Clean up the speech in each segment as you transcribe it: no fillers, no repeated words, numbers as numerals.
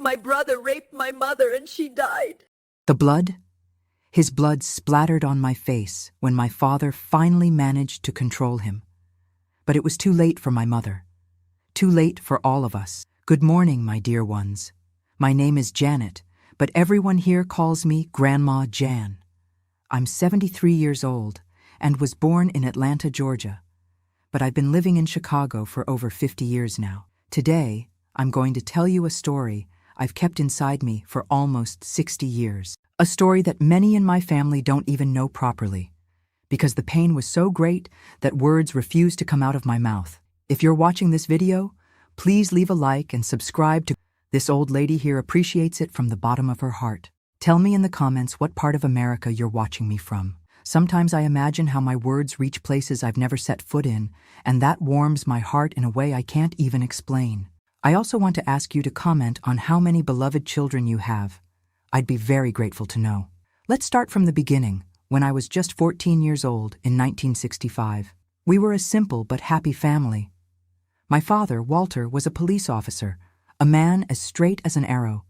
My brother raped my mother and she died. The blood? His blood splattered on my face when my father finally managed to control him. But it was too late for my mother. Too late for all of us. Good morning, my dear ones. My name is Janet, but everyone here calls me Grandma Jan. I'm 73 years old and was born in Atlanta, Georgia. But I've been living in Chicago for over 50 years now. Today, I'm going to tell you a story I've kept inside me for almost 60 years. A story that many in my family don't even know properly, because the pain was so great that words refused to come out of my mouth. If you're watching this video, please leave a like and subscribe to. This old lady here appreciates it from the bottom of her heart. Tell me in the comments what part of America you're watching me from. Sometimes I imagine how my words reach places I've never set foot in, and that warms my heart in a way I can't even explain. I also want to ask you to comment on how many beloved children you have. I'd be very grateful to know. Let's start from the beginning, when I was just 14 years old in 1965. We were a simple but happy family. My father, Walter, was a police officer, a man as straight as an arrow.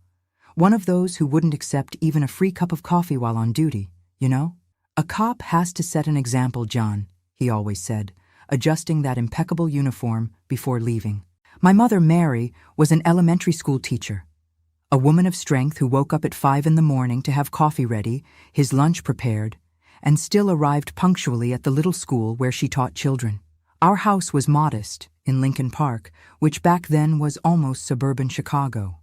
One of those who wouldn't accept even a free cup of coffee while on duty, you know? A cop has to set an example, John, he always said, adjusting that impeccable uniform before leaving. My mother, Mary, was an elementary school teacher. A woman of strength who woke up at 5 in the morning to have coffee ready, his lunch prepared, and still arrived punctually at the little school where she taught children. Our house was modest, in Lincoln Park, which back then was almost suburban Chicago.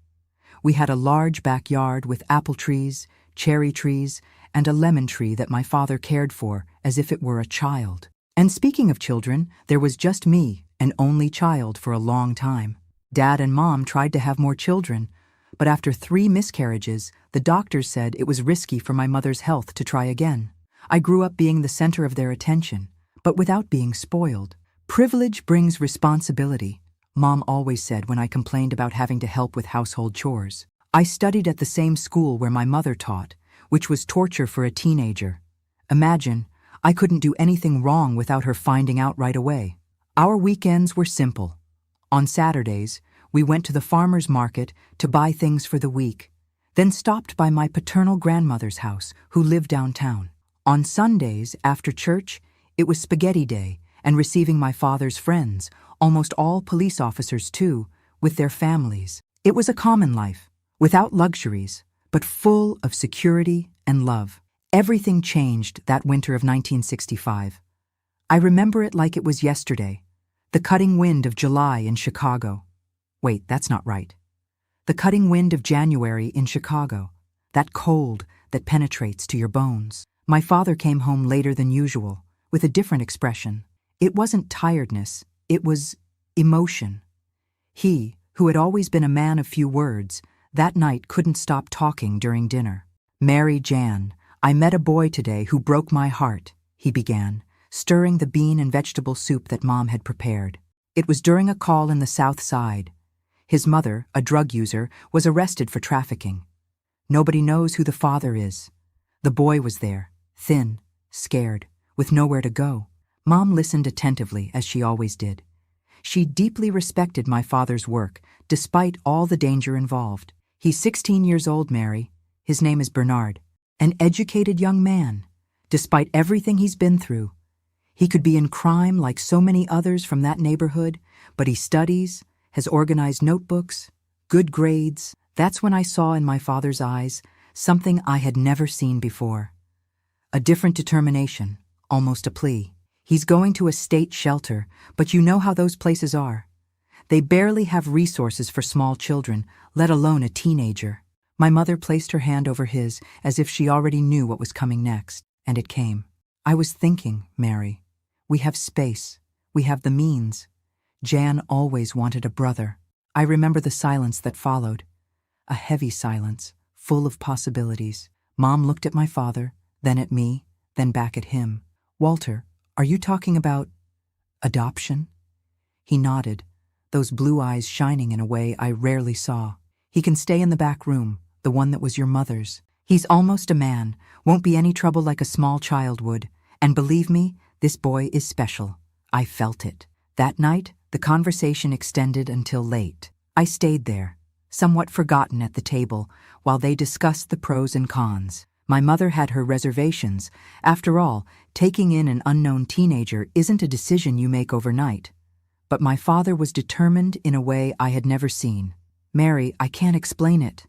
We had a large backyard with apple trees, cherry trees, and a lemon tree that my father cared for as if it were a child. And speaking of children, there was just me, an only child for a long time. Dad and Mom tried to have more children, but after 3 miscarriages, the doctors said it was risky for my mother's health to try again. I grew up being the center of their attention, but without being spoiled. Privilege brings responsibility, Mom always said when I complained about having to help with household chores. I studied at the same school where my mother taught, which was torture for a teenager. Imagine, I couldn't do anything wrong without her finding out right away. Our weekends were simple. On Saturdays, we went to the farmer's market to buy things for the week, then stopped by my paternal grandmother's house, who lived downtown. On Sundays, after church, it was spaghetti day and receiving my father's friends, almost all police officers too, with their families. It was a common life, without luxuries, but full of security and love. Everything changed that winter of 1965. I remember it like it was yesterday. The cutting wind of July in Chicago. Wait, that's not right. The cutting wind of January in Chicago. That cold that penetrates to your bones. My father came home later than usual, with a different expression. It wasn't tiredness, it was emotion. He, who had always been a man of few words, that night couldn't stop talking during dinner. "Mary Jan, I met a boy today who broke my heart," he began, stirring the bean and vegetable soup that Mom had prepared. It was during a call in the South Side. His mother, a drug user, was arrested for trafficking. Nobody knows who the father is. The boy was there, thin, scared, with nowhere to go. Mom listened attentively, as she always did. She deeply respected my father's work, despite all the danger involved. "He's 16 years old, Mary. His name is Bernard. An educated young man. Despite everything he's been through, he could be in crime like so many others from that neighborhood, but he studies, has organized notebooks, good grades." That's when I saw in my father's eyes something I had never seen before. A different determination, almost a plea. He's going to a state shelter, but you know how those places are. They barely have resources for small children, let alone a teenager. My mother placed her hand over his as if she already knew what was coming next, and it came. "I was thinking, Mary, we have space, we have the means. Jan always wanted a brother." I remember the silence that followed. A heavy silence, full of possibilities. Mom looked at my father, then at me, then back at him. "Walter, are you talking about adoption?" He nodded, those blue eyes shining in a way I rarely saw. "He can stay in the back room, the one that was your mother's. He's almost a man, won't be any trouble like a small child would. And believe me, this boy is special. I felt it." That night, the conversation extended until late. I stayed there, somewhat forgotten at the table while they discussed the pros and cons. My mother had her reservations. After all, taking in an unknown teenager isn't a decision you make overnight. But my father was determined in a way I had never seen. Mary, I can't explain it.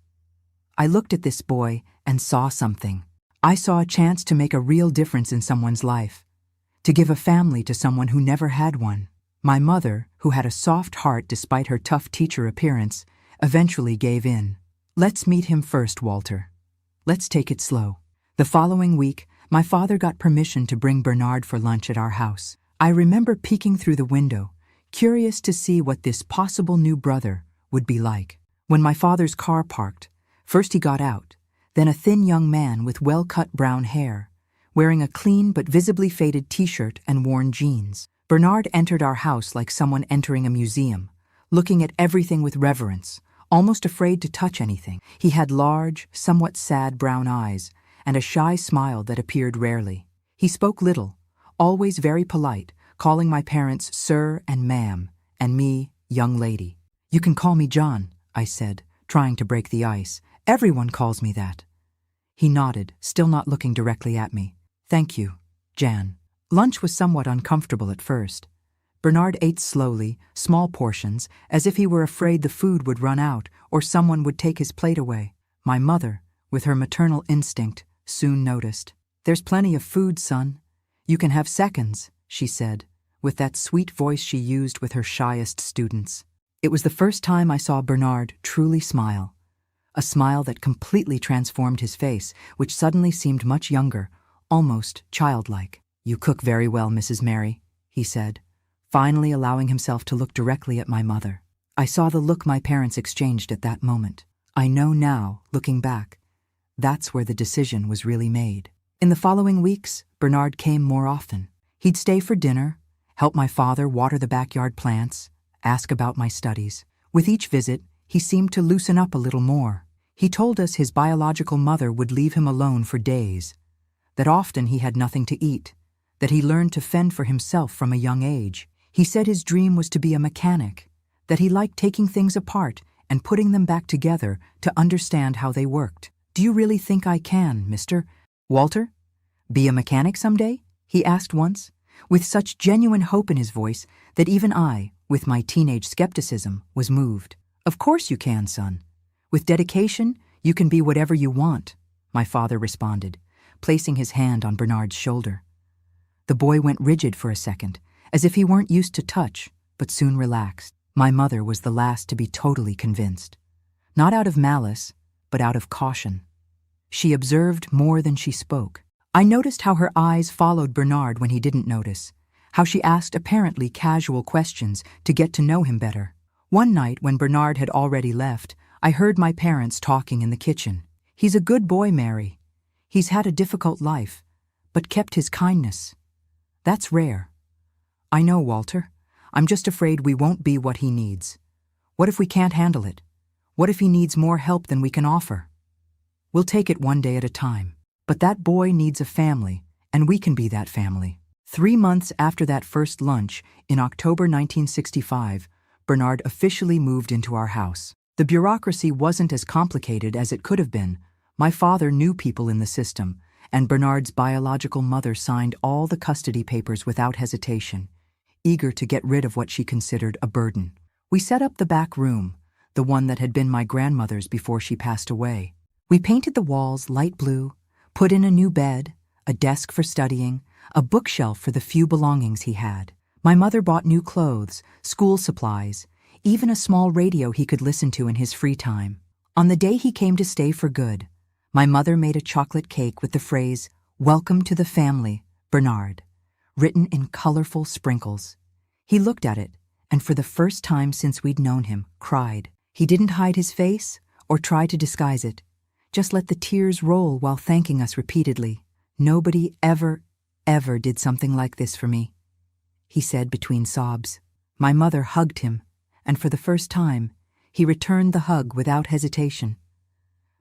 I looked at this boy and saw something. I saw a chance to make a real difference in someone's life, to give a family to someone who never had one. My mother, who had a soft heart despite her tough teacher appearance, eventually gave in. Let's meet him first, Walter. Let's take it slow. The following week, my father got permission to bring Bernard for lunch at our house. I remember peeking through the window, curious to see what this possible new brother would be like. When my father's car parked, first he got out, then a thin young man with well-cut brown hair, wearing a clean but visibly faded t-shirt and worn jeans. Bernard entered our house like someone entering a museum, looking at everything with reverence, almost afraid to touch anything. He had large, somewhat sad brown eyes and a shy smile that appeared rarely. He spoke little, always very polite, calling my parents sir and ma'am, and me, young lady. You can call me John, I said, trying to break the ice. Everyone calls me that. He nodded, still not looking directly at me. Thank you, Jan. Lunch was somewhat uncomfortable at first. Bernard ate slowly, small portions, as if he were afraid the food would run out or someone would take his plate away. My mother, with her maternal instinct, soon noticed. There's plenty of food, son. You can have seconds, she said, with that sweet voice she used with her shyest students. It was the first time I saw Bernard truly smile. A smile that completely transformed his face, which suddenly seemed much younger, almost childlike. You cook very well, Mrs. Mary, he said, finally allowing himself to look directly at my mother. I saw the look my parents exchanged at that moment. I know now, looking back, that's where the decision was really made. In the following weeks, Bernard came more often. He'd stay for dinner, help my father water the backyard plants, ask about my studies. With each visit, he seemed to loosen up a little more. He told us his biological mother would leave him alone for days, that often he had nothing to eat, that he learned to fend for himself from a young age. He said his dream was to be a mechanic, that he liked taking things apart and putting them back together to understand how they worked. Do you really think I can, Mr. Walter? Be a mechanic someday? He asked once, with such genuine hope in his voice that even I, with my teenage skepticism, was moved. Of course you can, son. With dedication, you can be whatever you want, my father responded, placing his hand on Bernard's shoulder. The boy went rigid for a second, as if he weren't used to touch, but soon relaxed. My mother was the last to be totally convinced. Not out of malice, but out of caution. She observed more than she spoke. I noticed how her eyes followed Bernard when he didn't notice, how she asked apparently casual questions to get to know him better. One night, when Bernard had already left, I heard my parents talking in the kitchen. He's a good boy, Mary. He's had a difficult life, but kept his kindness. That's rare. I know, Walter. I'm just afraid we won't be what he needs. What if we can't handle it? What if he needs more help than we can offer? We'll take it one day at a time. But that boy needs a family, and we can be that family. 3 months after that first lunch, in October 1965, Bernard officially moved into our house. The bureaucracy wasn't as complicated as it could have been. My father knew people in the system, and Bernard's biological mother signed all the custody papers without hesitation, eager to get rid of what she considered a burden. We set up the back room, the one that had been my grandmother's before she passed away. We painted the walls light blue, put in a new bed, a desk for studying, a bookshelf for the few belongings he had. My mother bought new clothes, school supplies, even a small radio he could listen to in his free time. On the day he came to stay for good, my mother made a chocolate cake with the phrase, "Welcome to the family, Bernard," written in colorful sprinkles. He looked at it, and for the first time since we'd known him, cried. He didn't hide his face or try to disguise it, just let the tears roll while thanking us repeatedly. Nobody ever did something like this for me, he said between sobs. My mother hugged him, and for the first time, he returned the hug without hesitation.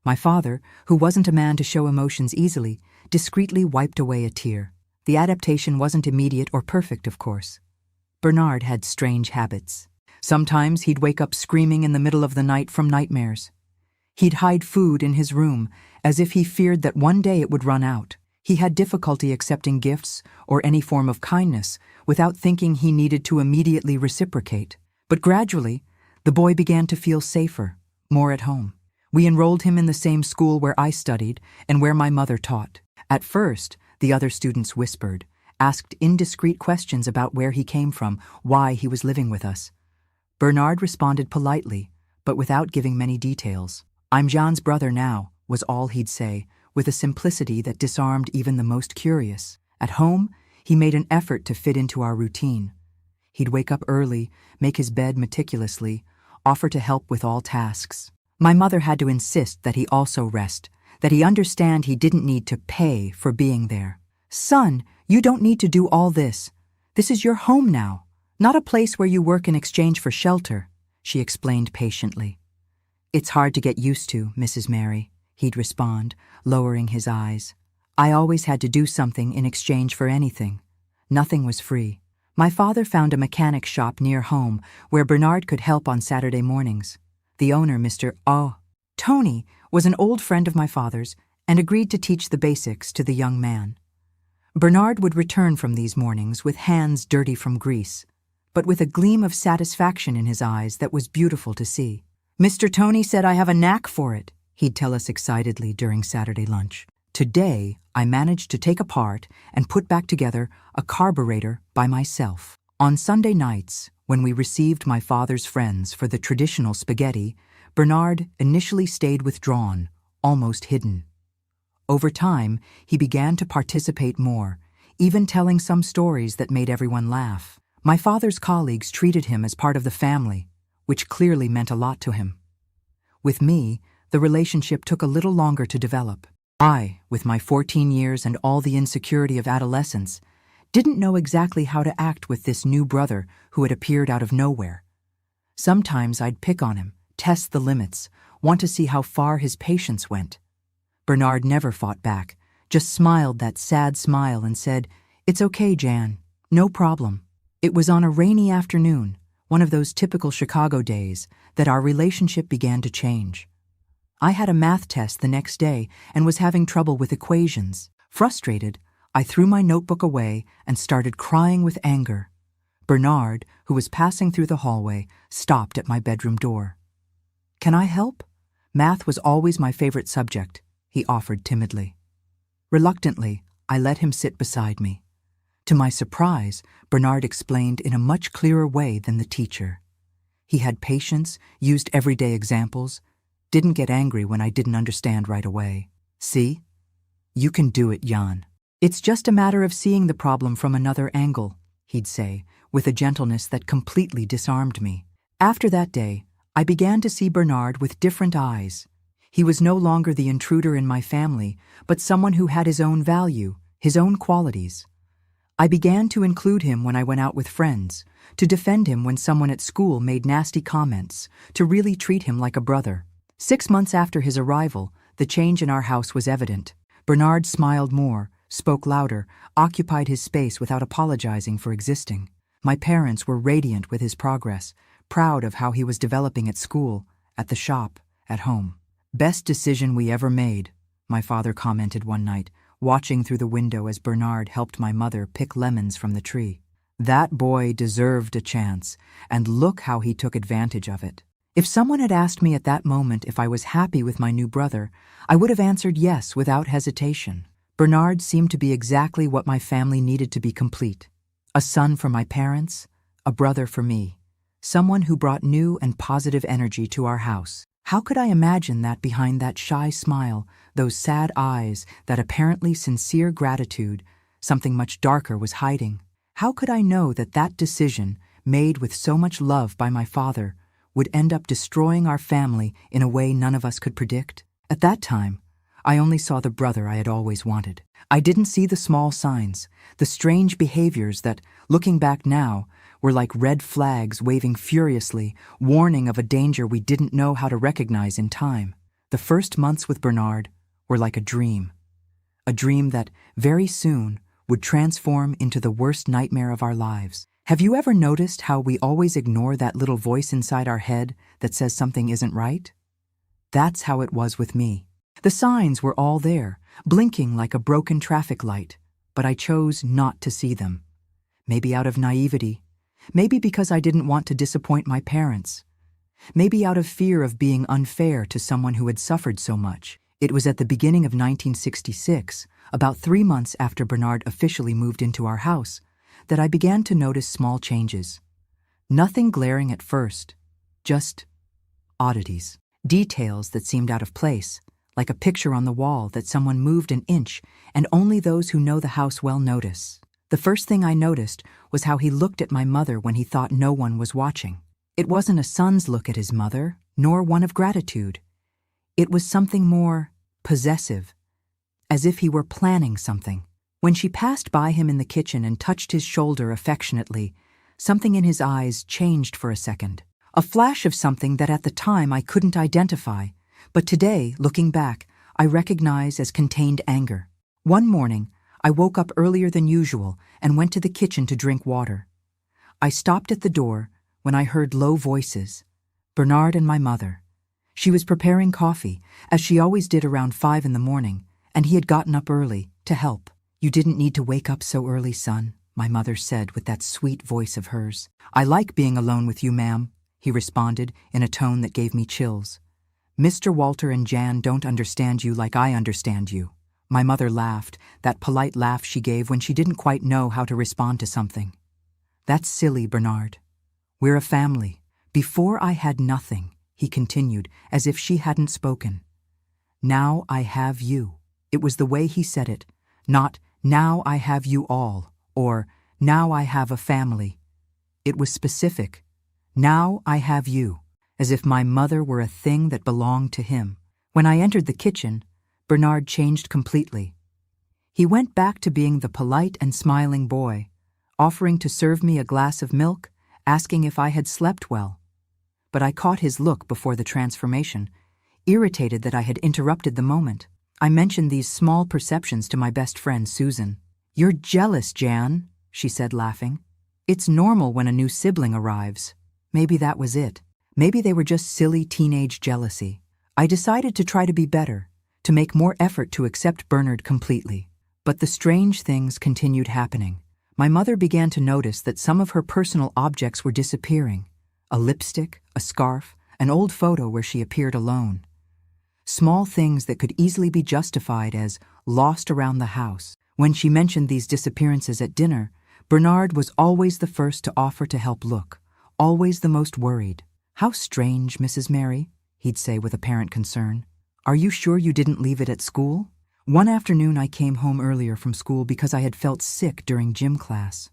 My father, who wasn't a man to show emotions easily, discreetly wiped away a tear. The adaptation wasn't immediate or perfect, of course. Bernard had strange habits. Sometimes he'd wake up screaming in the middle of the night from nightmares. He'd hide food in his room as if he feared that one day it would run out. He had difficulty accepting gifts or any form of kindness without thinking he needed to immediately reciprocate. But gradually, the boy began to feel safer, more at home. We enrolled him in the same school where I studied and where my mother taught. At first, the other students whispered, asked indiscreet questions about where he came from, why he was living with us. Bernard responded politely, but without giving many details. "I'm Jean's brother now," was all he'd say, with a simplicity that disarmed even the most curious. At home, he made an effort to fit into our routine. He'd wake up early, make his bed meticulously, offer to help with all tasks. My mother had to insist that he also rest, that he understand he didn't need to pay for being there. "Son, you don't need to do all this. This is your home now, not a place where you work in exchange for shelter," she explained patiently. "It's hard to get used to, Mrs. Mary," he'd respond, lowering his eyes. "I always had to do something in exchange for anything. Nothing was free." My father found a mechanic shop near home where Bernard could help on Saturday mornings. The owner, Mr. Tony, was an old friend of my father's and agreed to teach the basics to the young man. Bernard would return from these mornings with hands dirty from grease, but with a gleam of satisfaction in his eyes that was beautiful to see. "Mr. Tony said I have a knack for it," he'd tell us excitedly during Saturday lunch. Today, I managed to take apart and put back together a carburetor by myself. On Sunday nights, when we received my father's friends for the traditional spaghetti, Bernard initially stayed withdrawn, almost hidden. Over time, he began to participate more, even telling some stories that made everyone laugh. My father's colleagues treated him as part of the family, which clearly meant a lot to him. With me, the relationship took a little longer to develop. I, with my 14 years and all the insecurity of adolescence, didn't know exactly how to act with this new brother who had appeared out of nowhere. Sometimes I'd pick on him, test the limits, want to see how far his patience went. Bernard never fought back, just smiled that sad smile and said, "It's okay, Jan, no problem." It was on a rainy afternoon, one of those typical Chicago days, that our relationship began to change. I had a math test the next day and was having trouble with equations. Frustrated, I threw my notebook away and started crying with anger. Bernard, who was passing through the hallway, stopped at my bedroom door. "Can I help? Math was always my favorite subject," he offered timidly. Reluctantly, I let him sit beside me. To my surprise, Bernard explained in a much clearer way than the teacher. He had patience, used everyday examples, didn't get angry when I didn't understand right away. "See? You can do it, Jan. It's just a matter of seeing the problem from another angle," he'd say, with a gentleness that completely disarmed me. After that day, I began to see Bernard with different eyes. He was no longer the intruder in my family, but someone who had his own value, his own qualities. I began to include him when I went out with friends, to defend him when someone at school made nasty comments, to really treat him like a brother. 6 months after his arrival, the change in our house was evident. Bernard smiled more, spoke louder, occupied his space without apologizing for existing. My parents were radiant with his progress, proud of how he was developing at school, at the shop, at home. "Best decision we ever made," my father commented one night, watching through the window as Bernard helped my mother pick lemons from the tree. "That boy deserved a chance, and look how he took advantage of it." If someone had asked me at that moment if I was happy with my new brother, I would have answered yes without hesitation. Bernard seemed to be exactly what my family needed to be complete. A son for my parents, a brother for me, someone who brought new and positive energy to our house. How could I imagine that behind that shy smile, those sad eyes, that apparently sincere gratitude, something much darker was hiding? How could I know that that decision, made with so much love by my father, would end up destroying our family in a way none of us could predict? At that time, I only saw the brother I had always wanted. I didn't see the small signs, the strange behaviors that, looking back now, were like red flags waving furiously, warning of a danger we didn't know how to recognize in time. The first months with Bernard were like a dream that very soon would transform into the worst nightmare of our lives. Have you ever noticed how we always ignore that little voice inside our head that says something isn't right? That's how it was with me. The signs were all there, blinking like a broken traffic light, but I chose not to see them. Maybe out of naivety, maybe because I didn't want to disappoint my parents, maybe out of fear of being unfair to someone who had suffered so much. It was at the beginning of 1966, about 3 months after Bernard officially moved into our house, that I began to notice small changes. Nothing glaring at first, just oddities. Details that seemed out of place, like a picture on the wall that someone moved an inch and only those who know the house well notice. The first thing I noticed was how he looked at my mother when he thought no one was watching. It wasn't a son's look at his mother, nor one of gratitude. It was something more possessive, as if he were planning something. When she passed by him in the kitchen and touched his shoulder affectionately, something in his eyes changed for a second. A flash of something that at the time I couldn't identify, but today, looking back, I recognize as contained anger. One morning, I woke up earlier than usual and went to the kitchen to drink water. I stopped at the door when I heard low voices, Bernard and my mother. She was preparing coffee, as she always did around 5 in the morning, and he had gotten up early to help. "You didn't need to wake up so early, son," my mother said with that sweet voice of hers. "I like being alone with you, ma'am," he responded in a tone that gave me chills. "Mr. Walter and Jan don't understand you like I understand you." My mother laughed, that polite laugh she gave when she didn't quite know how to respond to something. "That's silly, Bernard. We're a family. Before I had nothing," he continued, as if she hadn't spoken. "Now I have you." It was the way he said it, not "now I have you all," or "now I have a family." It was specific. "Now I have you," as if my mother were a thing that belonged to him. When I entered the kitchen, Bernard changed completely. He went back to being the polite and smiling boy, offering to serve me a glass of milk, asking if I had slept well. But I caught his look before the transformation, irritated that I had interrupted the moment. I mentioned these small perceptions to my best friend, Susan. "You're jealous, Jan," she said, laughing. "It's normal when a new sibling arrives." Maybe that was it. Maybe they were just silly teenage jealousy. I decided to try to be better, to make more effort to accept Bernard completely. But the strange things continued happening. My mother began to notice that some of her personal objects were disappearing. A lipstick, a scarf, an old photo where she appeared alone. Small things that could easily be justified as lost around the house. When she mentioned these disappearances at dinner, Bernard was always the first to offer to help look, always the most worried. "How strange, Mrs. Mary," he'd say with apparent concern. "Are you sure you didn't leave it at school?" One afternoon I came home earlier from school because I had felt sick during gym class.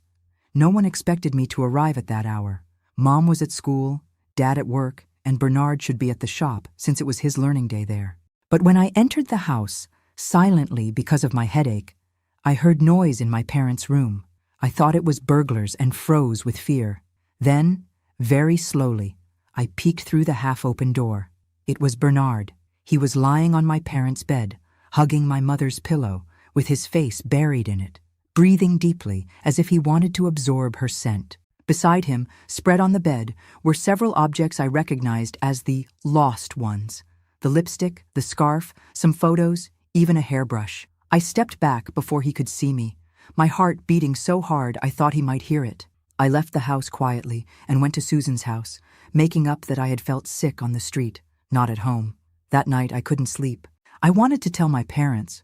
No one expected me to arrive at that hour. Mom was at school, Dad at work, and Bernard should be at the shop since it was his learning day there. But when I entered the house, silently because of my headache, I heard noise in my parents' room. I thought it was burglars and froze with fear. Then, very slowly, I peeked through the half-open door. It was Bernard. He was lying on my parents' bed, hugging my mother's pillow, with his face buried in it, breathing deeply as if he wanted to absorb her scent. Beside him, spread on the bed, were several objects I recognized as the lost ones. The lipstick, the scarf, some photos, even a hairbrush. I stepped back before he could see me, my heart beating so hard I thought he might hear it. I left the house quietly and went to Susan's house, making up that I had felt sick on the street, not at home. That night I couldn't sleep. I wanted to tell my parents,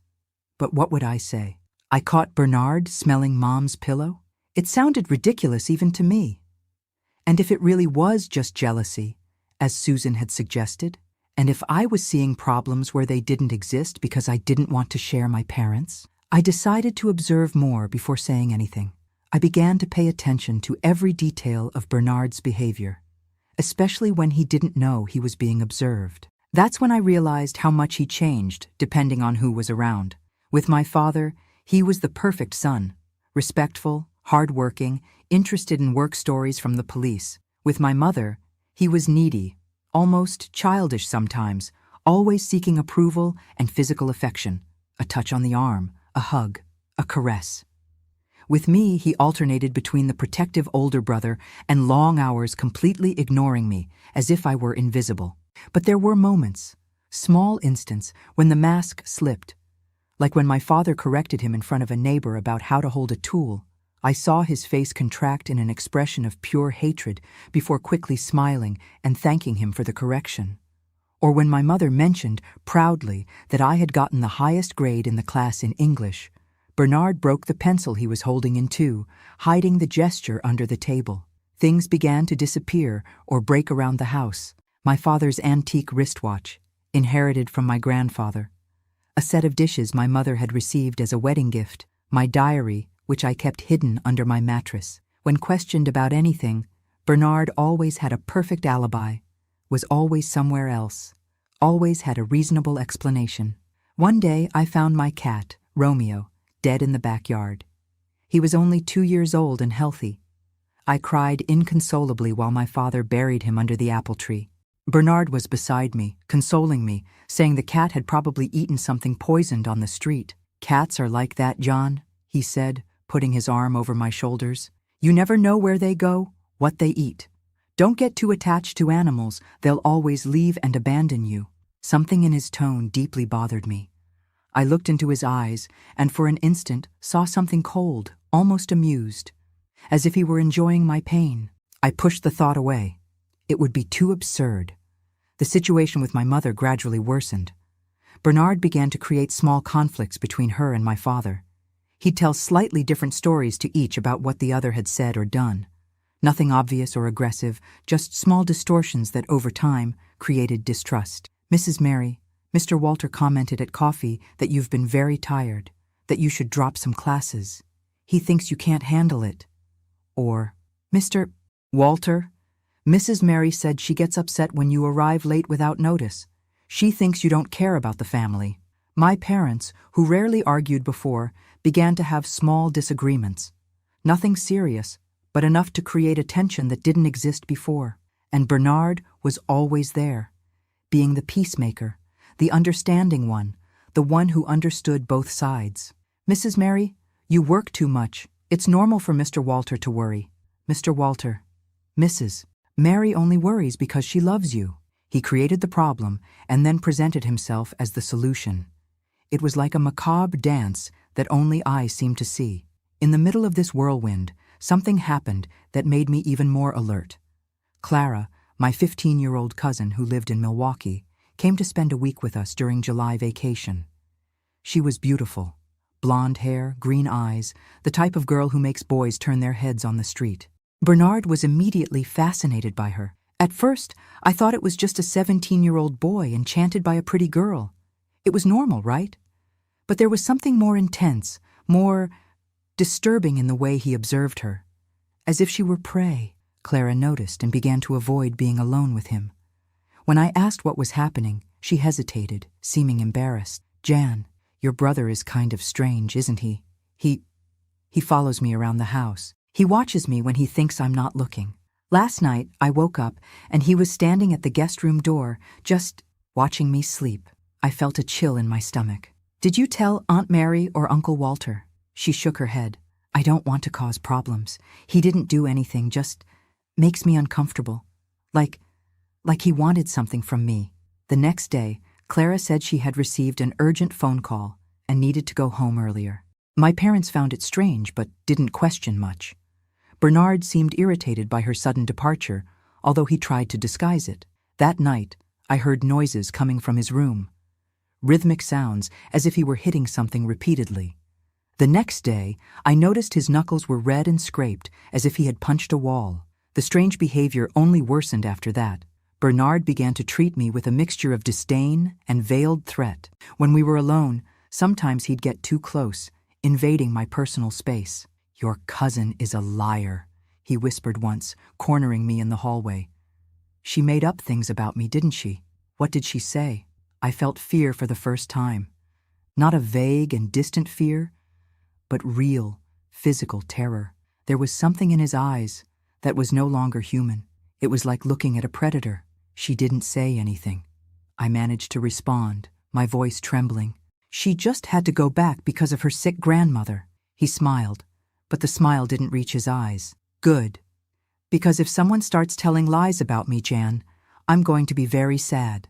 but what would I say? I caught Bernard smelling Mom's pillow? It sounded ridiculous even to me. And if it really was just jealousy, as Susan had suggested, and if I was seeing problems where they didn't exist because I didn't want to share my parents, I decided to observe more before saying anything. I began to pay attention to every detail of Bernard's behavior, especially when he didn't know he was being observed. That's when I realized how much he changed depending on who was around. With my father, he was the perfect son, respectful, hard-working, interested in work stories from the police. With my mother, he was needy, almost childish sometimes, always seeking approval and physical affection, a touch on the arm, a hug, a caress. With me, he alternated between the protective older brother and long hours completely ignoring me, as if I were invisible. But there were moments, small instants, when the mask slipped. Like when my father corrected him in front of a neighbor about how to hold a tool. I saw his face contract in an expression of pure hatred before quickly smiling and thanking him for the correction. Or when my mother mentioned, proudly, that I had gotten the highest grade in the class in English, Bernard broke the pencil he was holding in two, hiding the gesture under the table. Things began to disappear or break around the house. My father's antique wristwatch, inherited from my grandfather. A set of dishes my mother had received as a wedding gift. My diary, which I kept hidden under my mattress. When questioned about anything, Bernard always had a perfect alibi, was always somewhere else, always had a reasonable explanation. One day I found my cat, Romeo, dead in the backyard. He was only 2 years old and healthy. I cried inconsolably while my father buried him under the apple tree. Bernard was beside me, consoling me, saying the cat had probably eaten something poisoned on the street. "Cats are like that, John," he said, putting his arm over my shoulders. "You never know where they go, what they eat. Don't get too attached to animals, they'll always leave and abandon you." Something in his tone deeply bothered me. I looked into his eyes and for an instant saw something cold, almost amused, as if he were enjoying my pain. I pushed the thought away. It would be too absurd. The situation with my mother gradually worsened. Bernard began to create small conflicts between her and my father. He'd tell slightly different stories to each about what the other had said or done. Nothing obvious or aggressive, just small distortions that over time created distrust. "Mrs. Mary, Mr. Walter commented at coffee that you've been very tired, that you should drop some classes. He thinks you can't handle it." Or, "Mr. Walter, Mrs. Mary said she gets upset when you arrive late without notice. She thinks you don't care about the family." My parents, who rarely argued before, began to have small disagreements. Nothing serious, but enough to create a tension that didn't exist before. And Bernard was always there, being the peacemaker, the understanding one, the one who understood both sides. "Mrs. Mary, you work too much. It's normal for Mr. Walter to worry." "Mr. Walter, Mrs. Mary only worries because she loves you." He created the problem and then presented himself as the solution. It was like a macabre dance that only I seemed to see. In the middle of this whirlwind, something happened that made me even more alert. Clara, my 15-year-old cousin who lived in Milwaukee, came to spend a week with us during July vacation. She was beautiful. Blonde hair, green eyes, the type of girl who makes boys turn their heads on the street. Bernard was immediately fascinated by her. At first, I thought it was just a 17-year-old boy enchanted by a pretty girl. It was normal, right? But there was something more intense, more disturbing in the way he observed her. As if she were prey, Clara noticed and began to avoid being alone with him. When I asked what was happening, she hesitated, seeming embarrassed. "Jan, your brother is kind of strange, isn't he? He follows me around the house. He watches me when he thinks I'm not looking. Last night, I woke up and he was standing at the guest room door, just watching me sleep. I felt a chill in my stomach. Did you tell Aunt Mary or Uncle Walter?" She shook her head. "I don't want to cause problems. He didn't do anything, just makes me uncomfortable. Like he wanted something from me." The next day, Clara said she had received an urgent phone call and needed to go home earlier. My parents found it strange, but didn't question much. Bernard seemed irritated by her sudden departure, although he tried to disguise it. That night, I heard noises coming from his room. Rhythmic sounds, as if he were hitting something repeatedly. The next day, I noticed his knuckles were red and scraped, as if he had punched a wall. The strange behavior only worsened after that. Bernard began to treat me with a mixture of disdain and veiled threat. When we were alone, sometimes he'd get too close, invading my personal space. "Your cousin is a liar," he whispered once, cornering me in the hallway. "She made up things about me, didn't she? What did she say?" I felt fear for the first time. Not a vague and distant fear, but real, physical terror. There was something in his eyes that was no longer human. It was like looking at a predator. She didn't say anything. I managed to respond, my voice trembling. "She just had to go back because of her sick grandmother." He smiled, but the smile didn't reach his eyes. Good. Because if someone starts telling lies about me, Jan, I'm going to be very sad.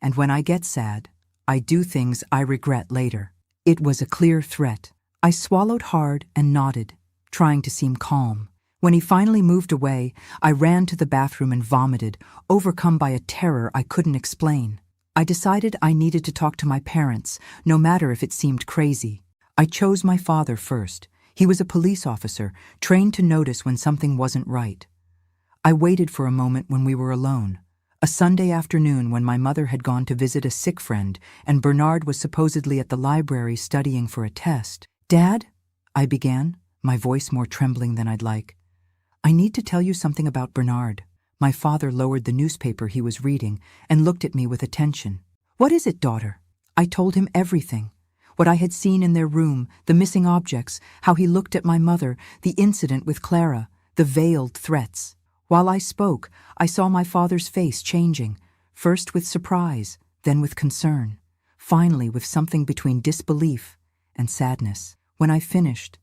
And when I get sad, I do things I regret later. It was a clear threat. I swallowed hard and nodded, trying to seem calm. When he finally moved away, I ran to the bathroom and vomited, overcome by a terror I couldn't explain. I decided I needed to talk to my parents, no matter if it seemed crazy. I chose my father first. He was a police officer, trained to notice when something wasn't right. I waited for a moment when we were alone. A Sunday afternoon when my mother had gone to visit a sick friend and Bernard was supposedly at the library studying for a test. "Dad," I began, my voice more trembling than I'd like. "I need to tell you something about Bernard." My father lowered the newspaper he was reading and looked at me with attention. "What is it, daughter?" I told him everything. What I had seen in their room, the missing objects, how he looked at my mother, the incident with Clara, the veiled threats. While I spoke, I saw my father's face changing, first with surprise, then with concern, finally with something between disbelief and sadness. When I finished,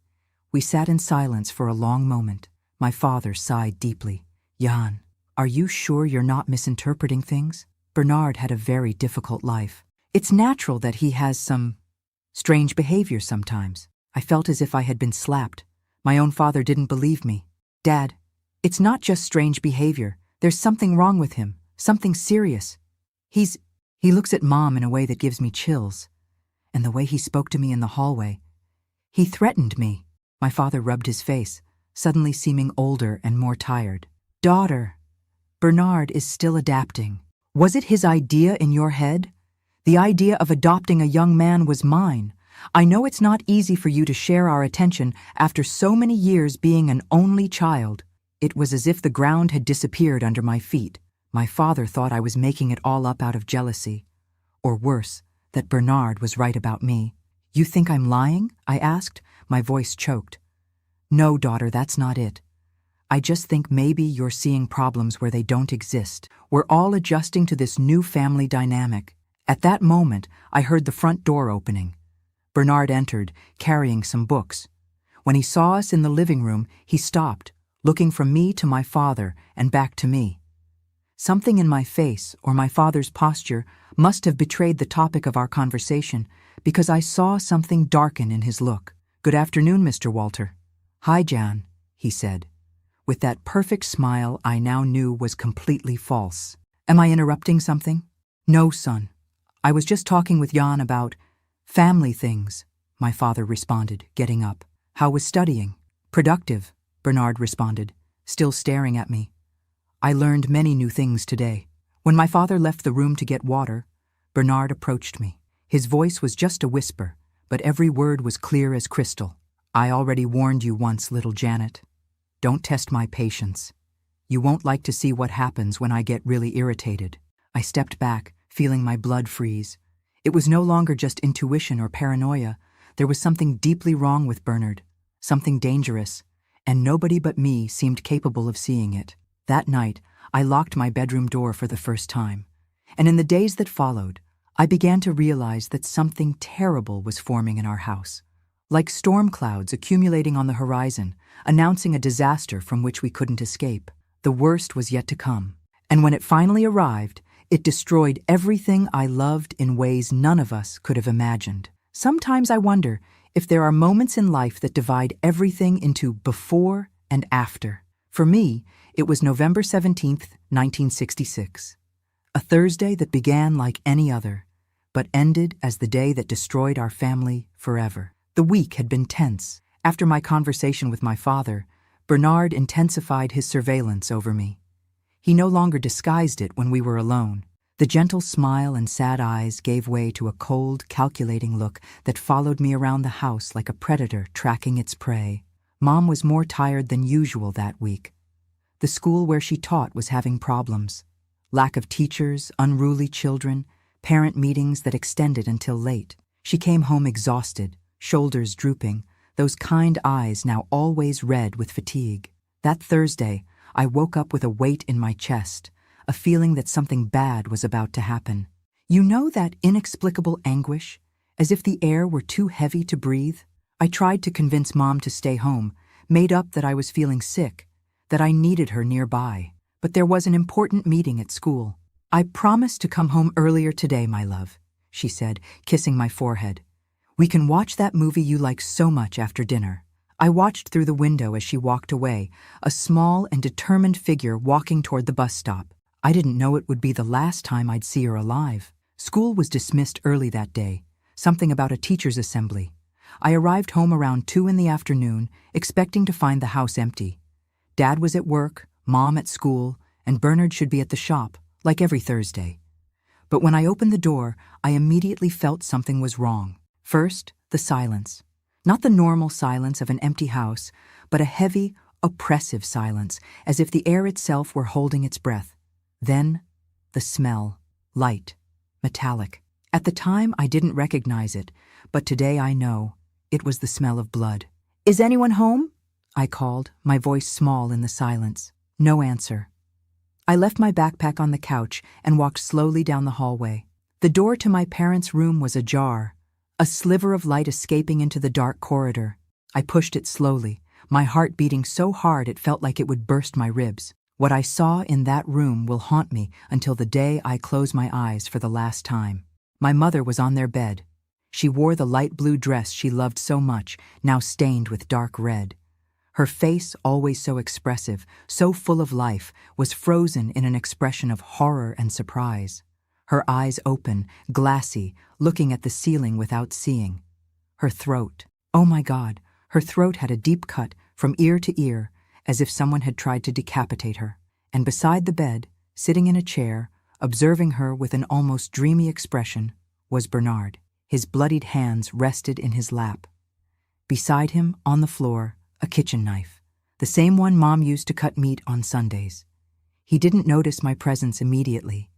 we sat in silence for a long moment. My father sighed deeply. "Jan, are you sure you're not misinterpreting things? Bernard had a very difficult life. It's natural that he has some strange behavior sometimes." I felt as if I had been slapped. My own father didn't believe me. "Dad, it's not just strange behavior. There's something wrong with him, something serious. He looks at Mom in a way that gives me chills. And the way he spoke to me in the hallway. He threatened me." My father rubbed his face, suddenly seeming older and more tired. "Daughter, Bernard is still adapting. Was it his idea in your head? The idea of adopting a young man was mine. I know it's not easy for you to share our attention after so many years being an only child." It was as if the ground had disappeared under my feet. My father thought I was making it all up out of jealousy. Or worse, that Bernard was right about me. "You think I'm lying?" I asked, my voice choked. "No, daughter, that's not it. I just think maybe you're seeing problems where they don't exist. We're all adjusting to this new family dynamic." At that moment, I heard the front door opening. Bernard entered, carrying some books. When he saw us in the living room, he stopped, looking from me to my father and back to me. Something in my face or my father's posture must have betrayed the topic of our conversation, because I saw something darken in his look. "Good afternoon, Mr. Walter." "Hi, Jan," he said, with that perfect smile I now knew was completely false. "Am I interrupting something?" "No, son. I was just talking with Jan about family things," my father responded, getting up. "How was studying?" "Productive," Bernard responded, still staring at me. "I learned many new things today." When my father left the room to get water, Bernard approached me. His voice was just a whisper, but every word was clear as crystal. "I already warned you once, little Janet. Don't test my patience. You won't like to see what happens when I get really irritated." I stepped back, feeling my blood freeze. It was no longer just intuition or paranoia. There was something deeply wrong with Bernard, something dangerous, and nobody but me seemed capable of seeing it. That night, I locked my bedroom door for the first time, and in the days that followed, I began to realize that something terrible was forming in our house. Like storm clouds accumulating on the horizon, announcing a disaster from which we couldn't escape. The worst was yet to come, and when it finally arrived, it destroyed everything I loved in ways none of us could have imagined. Sometimes I wonder if there are moments in life that divide everything into before and after. For me, it was November 17th, 1966. A Thursday that began like any other, but ended as the day that destroyed our family forever. The week had been tense. After my conversation with my father, Bernard intensified his surveillance over me. He no longer disguised it when we were alone. The gentle smile and sad eyes gave way to a cold, calculating look that followed me around the house like a predator tracking its prey. Mom was more tired than usual that week. The school where she taught was having problems. Lack of teachers, unruly children, parent meetings that extended until late. She came home exhausted, shoulders drooping, those kind eyes now always red with fatigue. That Thursday, I woke up with a weight in my chest, a feeling that something bad was about to happen. You know that inexplicable anguish, as if the air were too heavy to breathe? I tried to convince Mom to stay home, made up that I was feeling sick, that I needed her nearby. But there was an important meeting at school. "I promised to come home earlier today, my love," she said, kissing my forehead. "We can watch that movie you like so much after dinner." I watched through the window as she walked away, a small and determined figure walking toward the bus stop. I didn't know it would be the last time I'd see her alive. School was dismissed early that day, something about a teacher's assembly. I arrived home around 2 in the afternoon, expecting to find the house empty. Dad was at work, Mom at school, and Bernard should be at the shop, like every Thursday. But when I opened the door, I immediately felt something was wrong. First, the silence. Not the normal silence of an empty house, but a heavy, oppressive silence, as if the air itself were holding its breath. Then, the smell, light, metallic. At the time, I didn't recognize it, but today I know. It was the smell of blood. "Is anyone home?" I called, my voice small in the silence. No answer. I left my backpack on the couch and walked slowly down the hallway. The door to my parents' room was ajar, a sliver of light escaping into the dark corridor. I pushed it slowly, my heart beating so hard it felt like it would burst my ribs. What I saw in that room will haunt me until the day I close my eyes for the last time. My mother was on their bed. She wore the light blue dress she loved so much, now stained with dark red. Her face, always so expressive, so full of life, was frozen in an expression of horror and surprise. Her eyes open, glassy, looking at the ceiling without seeing. Her throat. Oh my God, her throat had a deep cut from ear to ear, as if someone had tried to decapitate her. And beside the bed, sitting in a chair, observing her with an almost dreamy expression, was Bernard. His bloodied hands rested in his lap. Beside him, on the floor, a kitchen knife, the same one Mom used to cut meat on Sundays. He didn't notice my presence immediately.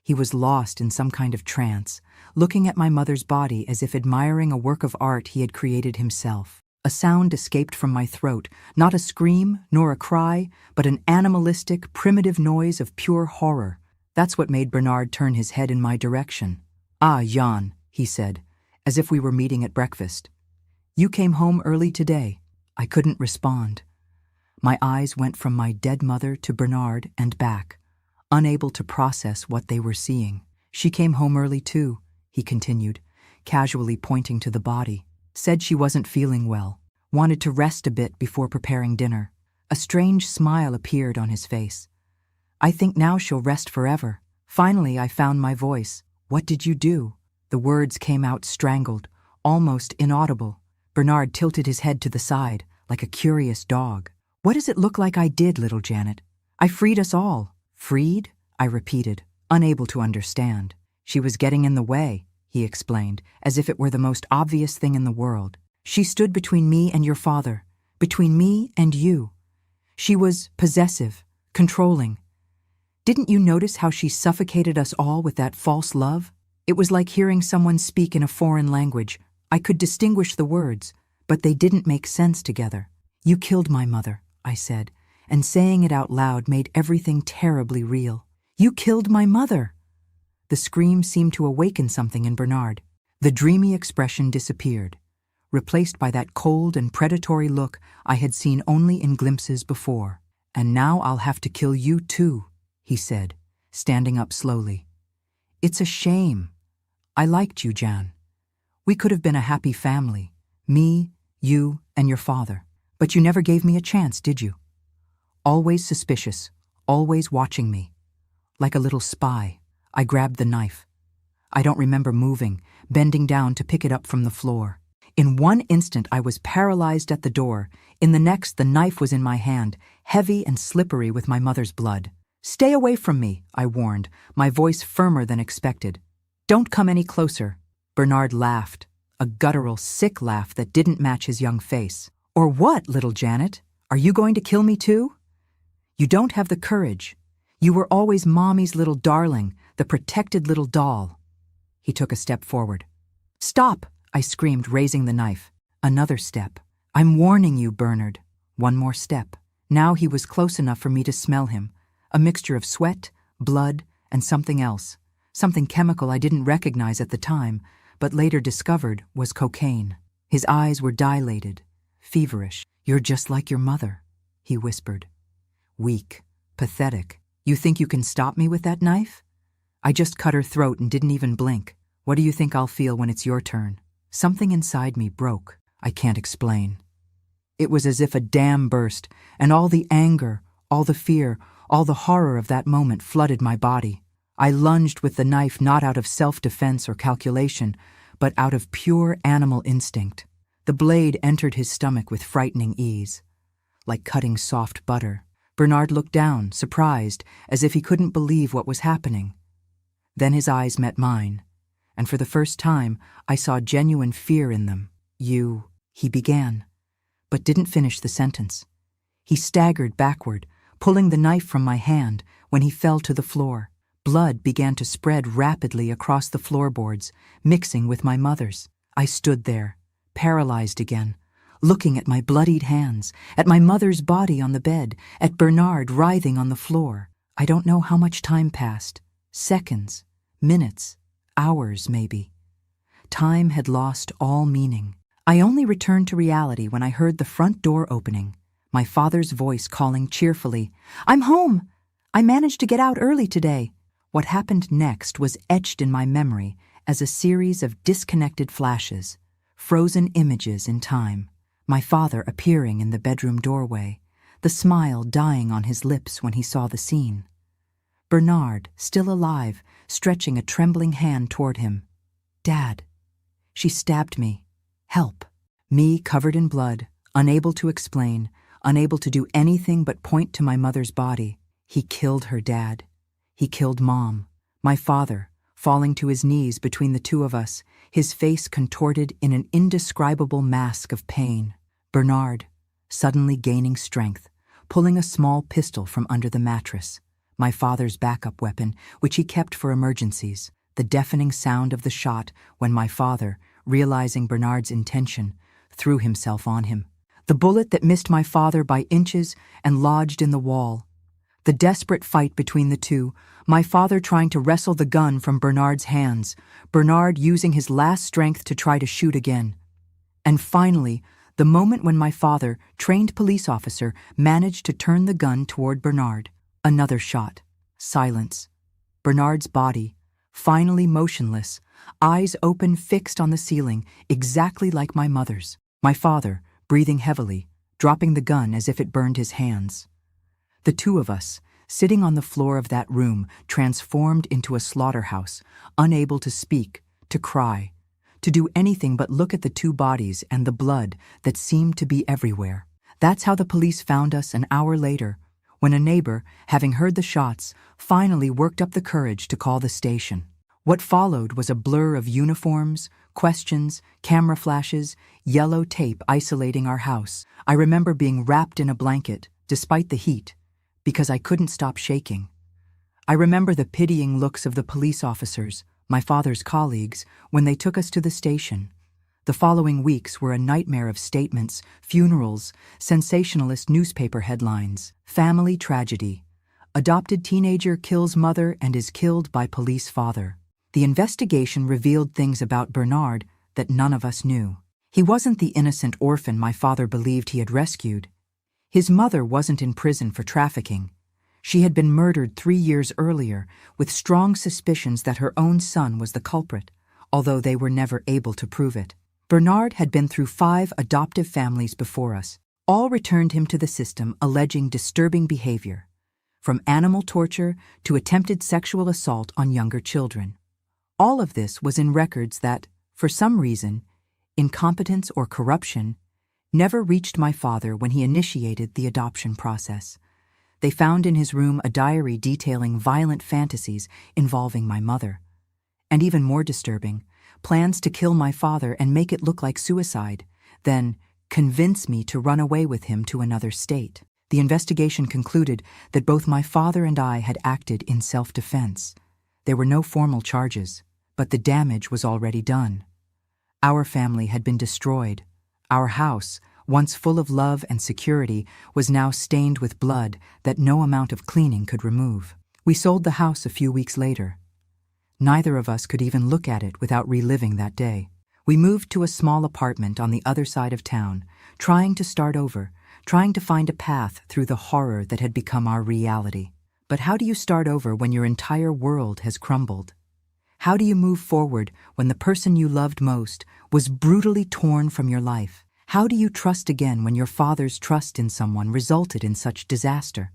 He was lost in some kind of trance, looking at my mother's body as if admiring a work of art he had created himself. A sound escaped from my throat, not a scream nor a cry, but an animalistic, primitive noise of pure horror. That's what made Bernard turn his head in my direction. "Ah, Jan," he said, as if we were meeting at breakfast. "You came home early today." I couldn't respond. My eyes went from my dead mother to Bernard and back, unable to process what they were seeing. "She came home early too," he continued, casually pointing to the body. "Said she wasn't feeling well, wanted to rest a bit before preparing dinner." A strange smile appeared on his face. "I think now she'll rest forever." Finally, I found my voice. "What did you do?" The words came out strangled, almost inaudible. Bernard tilted his head to the side, like a curious dog. "What does it look like I did, little Janet? I freed us all." "Freed?" I repeated, unable to understand. "She was getting in the way," he explained, as if it were the most obvious thing in the world. "She stood between me and your father, between me and you. She was possessive, controlling. Didn't you notice how she suffocated us all with that false love? It was like hearing someone speak in a foreign language. I could distinguish the words, but they didn't make sense together. 'You killed my mother,' I said, and saying it out loud made everything terribly real. 'You killed my mother!' The scream seemed to awaken something in Bernard. The dreamy expression disappeared, replaced by that cold and predatory look I had seen only in glimpses before. "And now I'll have to kill you too," he said, standing up slowly. "It's a shame. I liked you, Jan. We could have been a happy family, me, you, and your father. But you never gave me a chance, did you? Always suspicious, always watching me. Like a little spy, I grabbed the knife. I don't remember moving, bending down to pick it up from the floor. In one instant, I was paralyzed at the door. In the next, the knife was in my hand, heavy and slippery with my mother's blood. "Stay away from me," I warned, my voice firmer than expected. "Don't come any closer." Bernard laughed, a guttural, sick laugh that didn't match his young face. "Or what, little Janet? Are you going to kill me too? You don't have the courage. You were always Mommy's little darling, the protected little doll." He took a step forward. "Stop!" I screamed, raising the knife. Another step. "I'm warning you, Bernard." One more step. Now he was close enough for me to smell him, a mixture of sweat, blood, and something else, something chemical I didn't recognize at the time, but later discovered was cocaine. His eyes were dilated, feverish. "You're just like your mother," he whispered. "Weak, pathetic. You think you can stop me with that knife? I just cut her throat and didn't even blink. What do you think I'll feel when it's your turn?" Something inside me broke. I can't explain. It was as if a dam burst, and all the anger, all the fear, all the horror of that moment flooded my body. I lunged with the knife not out of self-defense or calculation, but out of pure animal instinct. The blade entered his stomach with frightening ease, like cutting soft butter. Bernard looked down, surprised, as if he couldn't believe what was happening. Then his eyes met mine, and for the first time I saw genuine fear in them. He began, but didn't finish the sentence. He staggered backward, pulling the knife from my hand when he fell to the floor. Blood began to spread rapidly across the floorboards, mixing with my mother's. I stood there, paralyzed again, looking at my bloodied hands, at my mother's body on the bed, at Bernard writhing on the floor. I don't know how much time passed. Seconds, minutes, hours maybe. Time had lost all meaning. I only returned to reality when I heard the front door opening, my father's voice calling cheerfully, "I'm home! I managed to get out early today." What happened next was etched in my memory as a series of disconnected flashes, frozen images in time. My father appearing in the bedroom doorway, the smile dying on his lips when he saw the scene. Bernard, still alive, stretching a trembling hand toward him. "Dad, she stabbed me. Help." Me covered in blood, unable to explain, unable to do anything but point to my mother's body. "He killed her, Dad. He killed Mom." My father, falling to his knees between the two of us, his face contorted in an indescribable mask of pain. Bernard, suddenly gaining strength, pulling a small pistol from under the mattress, my father's backup weapon, which he kept for emergencies. The deafening sound of the shot when my father, realizing Bernard's intention, threw himself on him. The bullet that missed my father by inches and lodged in the wall. The desperate fight between the two, my father trying to wrestle the gun from Bernard's hands, Bernard using his last strength to try to shoot again. And finally, the moment when my father, trained police officer, managed to turn the gun toward Bernard. Another shot. Silence. Bernard's body, finally motionless, eyes open, fixed on the ceiling, exactly like my mother's. My father, breathing heavily, dropping the gun as if it burned his hands. The two of us, sitting on the floor of that room, transformed into a slaughterhouse, unable to speak, to cry, to do anything but look at the two bodies and the blood that seemed to be everywhere. That's how the police found us an hour later, when a neighbor, having heard the shots, finally worked up the courage to call the station. What followed was a blur of uniforms, questions, camera flashes, yellow tape isolating our house. I remember being wrapped in a blanket, despite the heat, because I couldn't stop shaking. I remember the pitying looks of the police officers, my father's colleagues, when they took us to the station. The following weeks were a nightmare of statements, funerals, sensationalist newspaper headlines, family tragedy. Adopted teenager kills mother and is killed by police father. The investigation revealed things about Bernard that none of us knew. He wasn't the innocent orphan my father believed he had rescued. His mother wasn't in prison for trafficking. She had been murdered 3 years earlier, with strong suspicions that her own son was the culprit, although they were never able to prove it. Bernard had been through 5 adoptive families before us. All returned him to the system alleging disturbing behavior, from animal torture to attempted sexual assault on younger children. All of this was in records that, for some reason, incompetence or corruption, never reached my father when he initiated the adoption process. They found in his room a diary detailing violent fantasies involving my mother. And even more disturbing, plans to kill my father and make it look like suicide, then convince me to run away with him to another state. The investigation concluded that both my father and I had acted in self-defense. There were no formal charges, but the damage was already done. Our family had been destroyed. Our house, once full of love and security, was now stained with blood that no amount of cleaning could remove. We sold the house a few weeks later. Neither of us could even look at it without reliving that day. We moved to a small apartment on the other side of town, trying to start over, trying to find a path through the horror that had become our reality. But how do you start over when your entire world has crumbled? How do you move forward when the person you loved most was brutally torn from your life? How do you trust again when your father's trust in someone resulted in such disaster?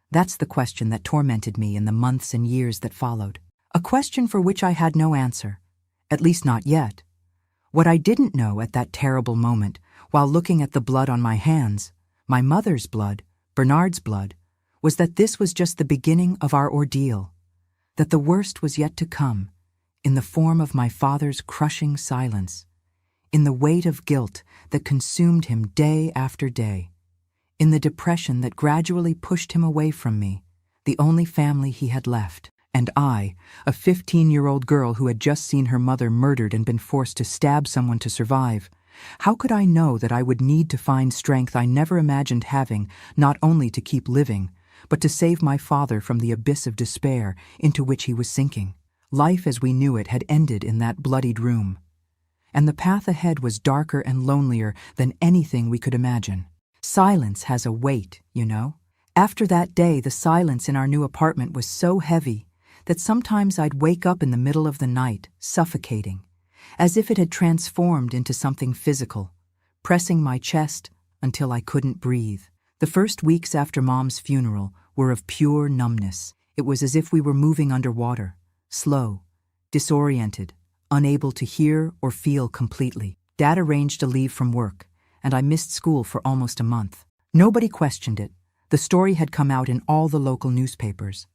That's the question that tormented me in the months and years that followed. A question for which I had no answer, at least not yet. What I didn't know at that terrible moment, while looking at the blood on my hands, my mother's blood, Bernard's blood, was that this was just the beginning of our ordeal, that the worst was yet to come, in the form of my father's crushing silence, in the weight of guilt that consumed him day after day, in the depression that gradually pushed him away from me, the only family he had left. And I, a 15-year-old girl who had just seen her mother murdered and been forced to stab someone to survive, how could I know that I would need to find strength I never imagined having, not only to keep living, but to save my father from the abyss of despair into which he was sinking? Life as we knew it had ended in that bloodied room, and the path ahead was darker and lonelier than anything we could imagine. Silence has a weight, you know. After that day, the silence in our new apartment was so heavy that sometimes I'd wake up in the middle of the night, suffocating, as if it had transformed into something physical, pressing my chest until I couldn't breathe. The first weeks after Mom's funeral were of pure numbness. It was as if we were moving underwater, slow, disoriented, unable to hear or feel completely. Dad arranged a leave from work, and I missed school for almost a month. Nobody questioned it. The story had come out in all the local newspapers.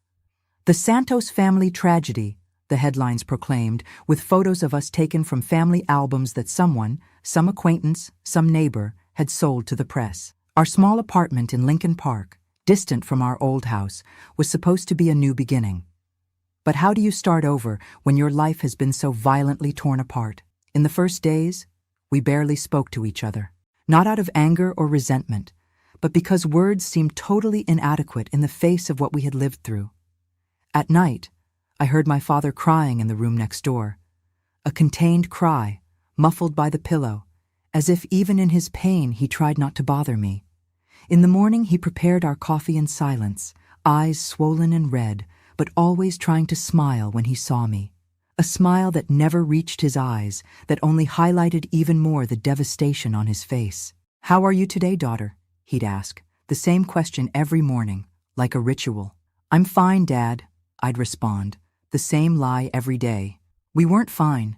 "The Santos family tragedy," the headlines proclaimed, with photos of us taken from family albums that someone, some acquaintance, some neighbor, had sold to the press. Our small apartment in Lincoln Park, distant from our old house, was supposed to be a new beginning. But how do you start over when your life has been so violently torn apart? In the first days, we barely spoke to each other. Not out of anger or resentment, but because words seemed totally inadequate in the face of what we had lived through. At night, I heard my father crying in the room next door, a contained cry, muffled by the pillow, as if even in his pain he tried not to bother me. In the morning he prepared our coffee in silence, eyes swollen and red, but always trying to smile when he saw me. A smile that never reached his eyes, that only highlighted even more the devastation on his face. "How are you today, daughter?" he'd ask, the same question every morning, like a ritual. "I'm fine, Dad," I'd respond, the same lie every day. We weren't fine.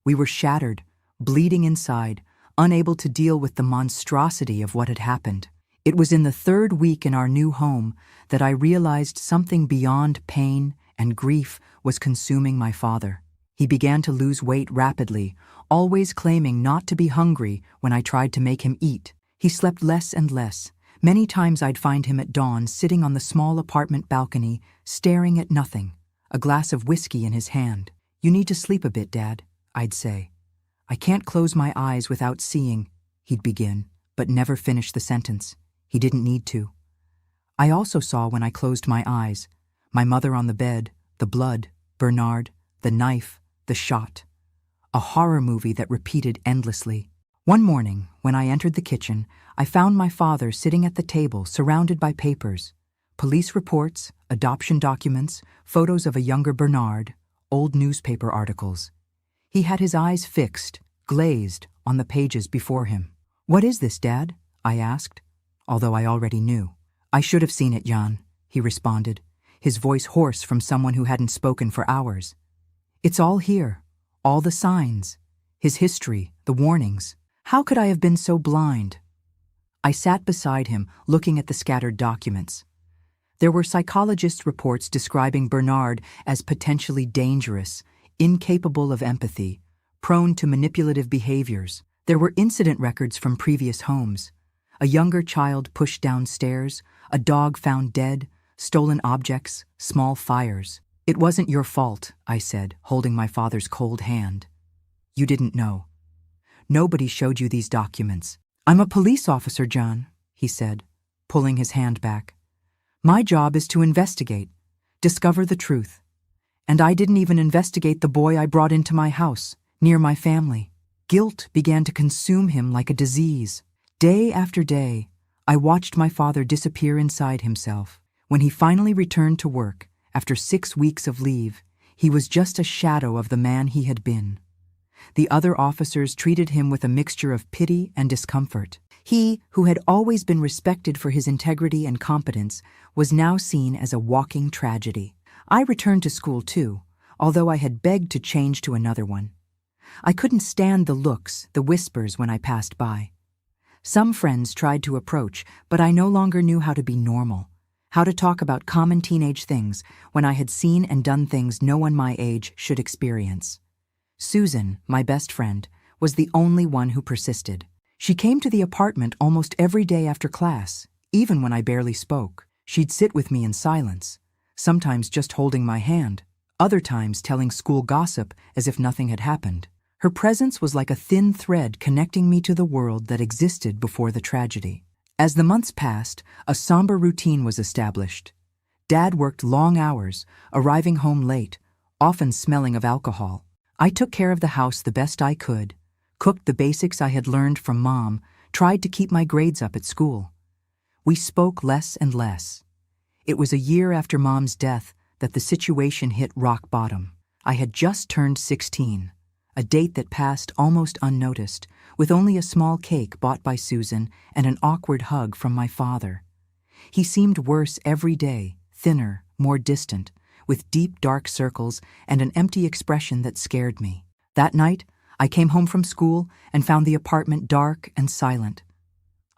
We were shattered, bleeding inside, unable to deal with the monstrosity of what had happened. It was in the third week in our new home that I realized something beyond pain and grief was consuming my father. He began to lose weight rapidly, always claiming not to be hungry when I tried to make him eat. He slept less and less. Many times I'd find him at dawn sitting on the small apartment balcony, staring at nothing, a glass of whiskey in his hand. "You need to sleep a bit, Dad," I'd say. "I can't close my eyes without seeing," he'd begin, but never finish the sentence. He didn't need to. I also saw when I closed my eyes, my mother on the bed, the blood, Bernard, the knife, the shot. A horror movie that repeated endlessly. One morning, when I entered the kitchen, I found my father sitting at the table surrounded by papers, police reports, adoption documents, photos of a younger Bernard, old newspaper articles. He had his eyes fixed, glazed, on the pages before him. "What is this, Dad?" I asked, although I already knew. "I should have seen it, Jan," he responded, his voice hoarse from someone who hadn't spoken for hours. "It's all here, all the signs, his history, the warnings. How could I have been so blind?" I sat beside him, looking at the scattered documents. There were psychologist reports describing Bernard as potentially dangerous, incapable of empathy, prone to manipulative behaviors. There were incident records from previous homes. A younger child pushed downstairs, a dog found dead, stolen objects, small fires. "It wasn't your fault," I said, holding my father's cold hand. "You didn't know. Nobody showed you these documents." "I'm a police officer, John," he said, pulling his hand back. "My job is to investigate, discover the truth. And I didn't even investigate the boy I brought into my house, near my family." Guilt began to consume him like a disease. Day after day, I watched my father disappear inside himself. When he finally returned to work, after 6 weeks of leave, he was just a shadow of the man he had been. The other officers treated him with a mixture of pity and discomfort. He, who had always been respected for his integrity and competence, was now seen as a walking tragedy. I returned to school too, although I had begged to change to another one. I couldn't stand the looks, the whispers when I passed by. Some friends tried to approach, but I no longer knew how to be normal, how to talk about common teenage things when I had seen and done things no one my age should experience. Susan, my best friend, was the only one who persisted. She came to the apartment almost every day after class, even when I barely spoke. She'd sit with me in silence, sometimes just holding my hand, other times telling school gossip as if nothing had happened. Her presence was like a thin thread connecting me to the world that existed before the tragedy. As the months passed, a somber routine was established. Dad worked long hours, arriving home late, often smelling of alcohol. I took care of the house the best I could, cooked the basics I had learned from Mom, tried to keep my grades up at school. We spoke less and less. It was a year after Mom's death that the situation hit rock bottom. I had just turned 16, a date that passed almost unnoticed, with only a small cake bought by Susan and an awkward hug from my father. He seemed worse every day, thinner, more distant, with deep dark circles and an empty expression that scared me. That night, I came home from school and found the apartment dark and silent.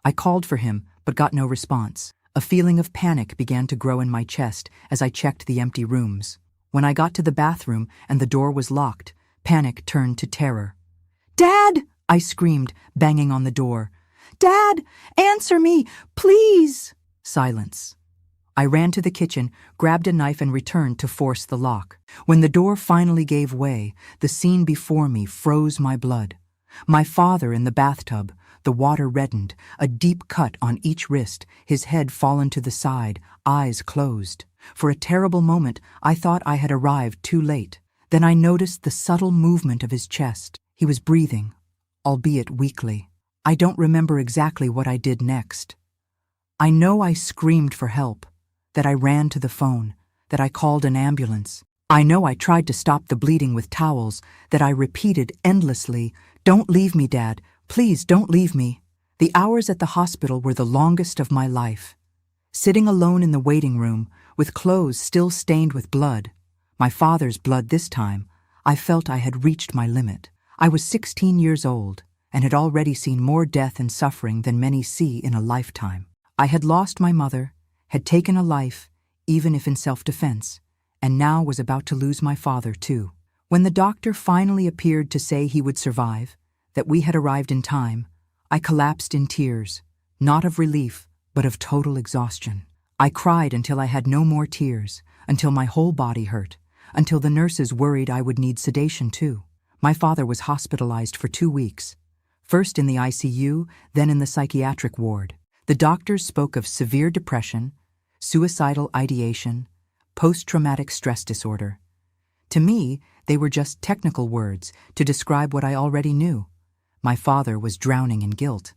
I called for him, but got no response. A feeling of panic began to grow in my chest as I checked the empty rooms. When I got to the bathroom and the door was locked, panic turned to terror. "Dad!" I screamed, banging on the door. "Dad, answer me, please!" Silence. I ran to the kitchen, grabbed a knife and returned to force the lock. When the door finally gave way, the scene before me froze my blood. My father in the bathtub, the water reddened, a deep cut on each wrist, his head fallen to the side, eyes closed. For a terrible moment, I thought I had arrived too late. Then I noticed the subtle movement of his chest. He was breathing, albeit weakly. I don't remember exactly what I did next. I know I screamed for help, that I ran to the phone, that I called an ambulance. I know I tried to stop the bleeding with towels, that I repeated endlessly, "Don't leave me, Dad. Please don't leave me." The hours at the hospital were the longest of my life. Sitting alone in the waiting room, with clothes still stained with blood, my father's blood this time, I felt I had reached my limit. I was 16 years old and had already seen more death and suffering than many see in a lifetime. I had lost my mother, had taken a life, even if in self-defense, and now was about to lose my father too. When the doctor finally appeared to say he would survive, that we had arrived in time, I collapsed in tears, not of relief, but of total exhaustion. I cried until I had no more tears, until my whole body hurt, until the nurses worried I would need sedation too. My father was hospitalized for 2 weeks, first in the ICU, then in the psychiatric ward. The doctors spoke of severe depression, suicidal ideation, post-traumatic stress disorder. To me, they were just technical words to describe what I already knew. My father was drowning in guilt,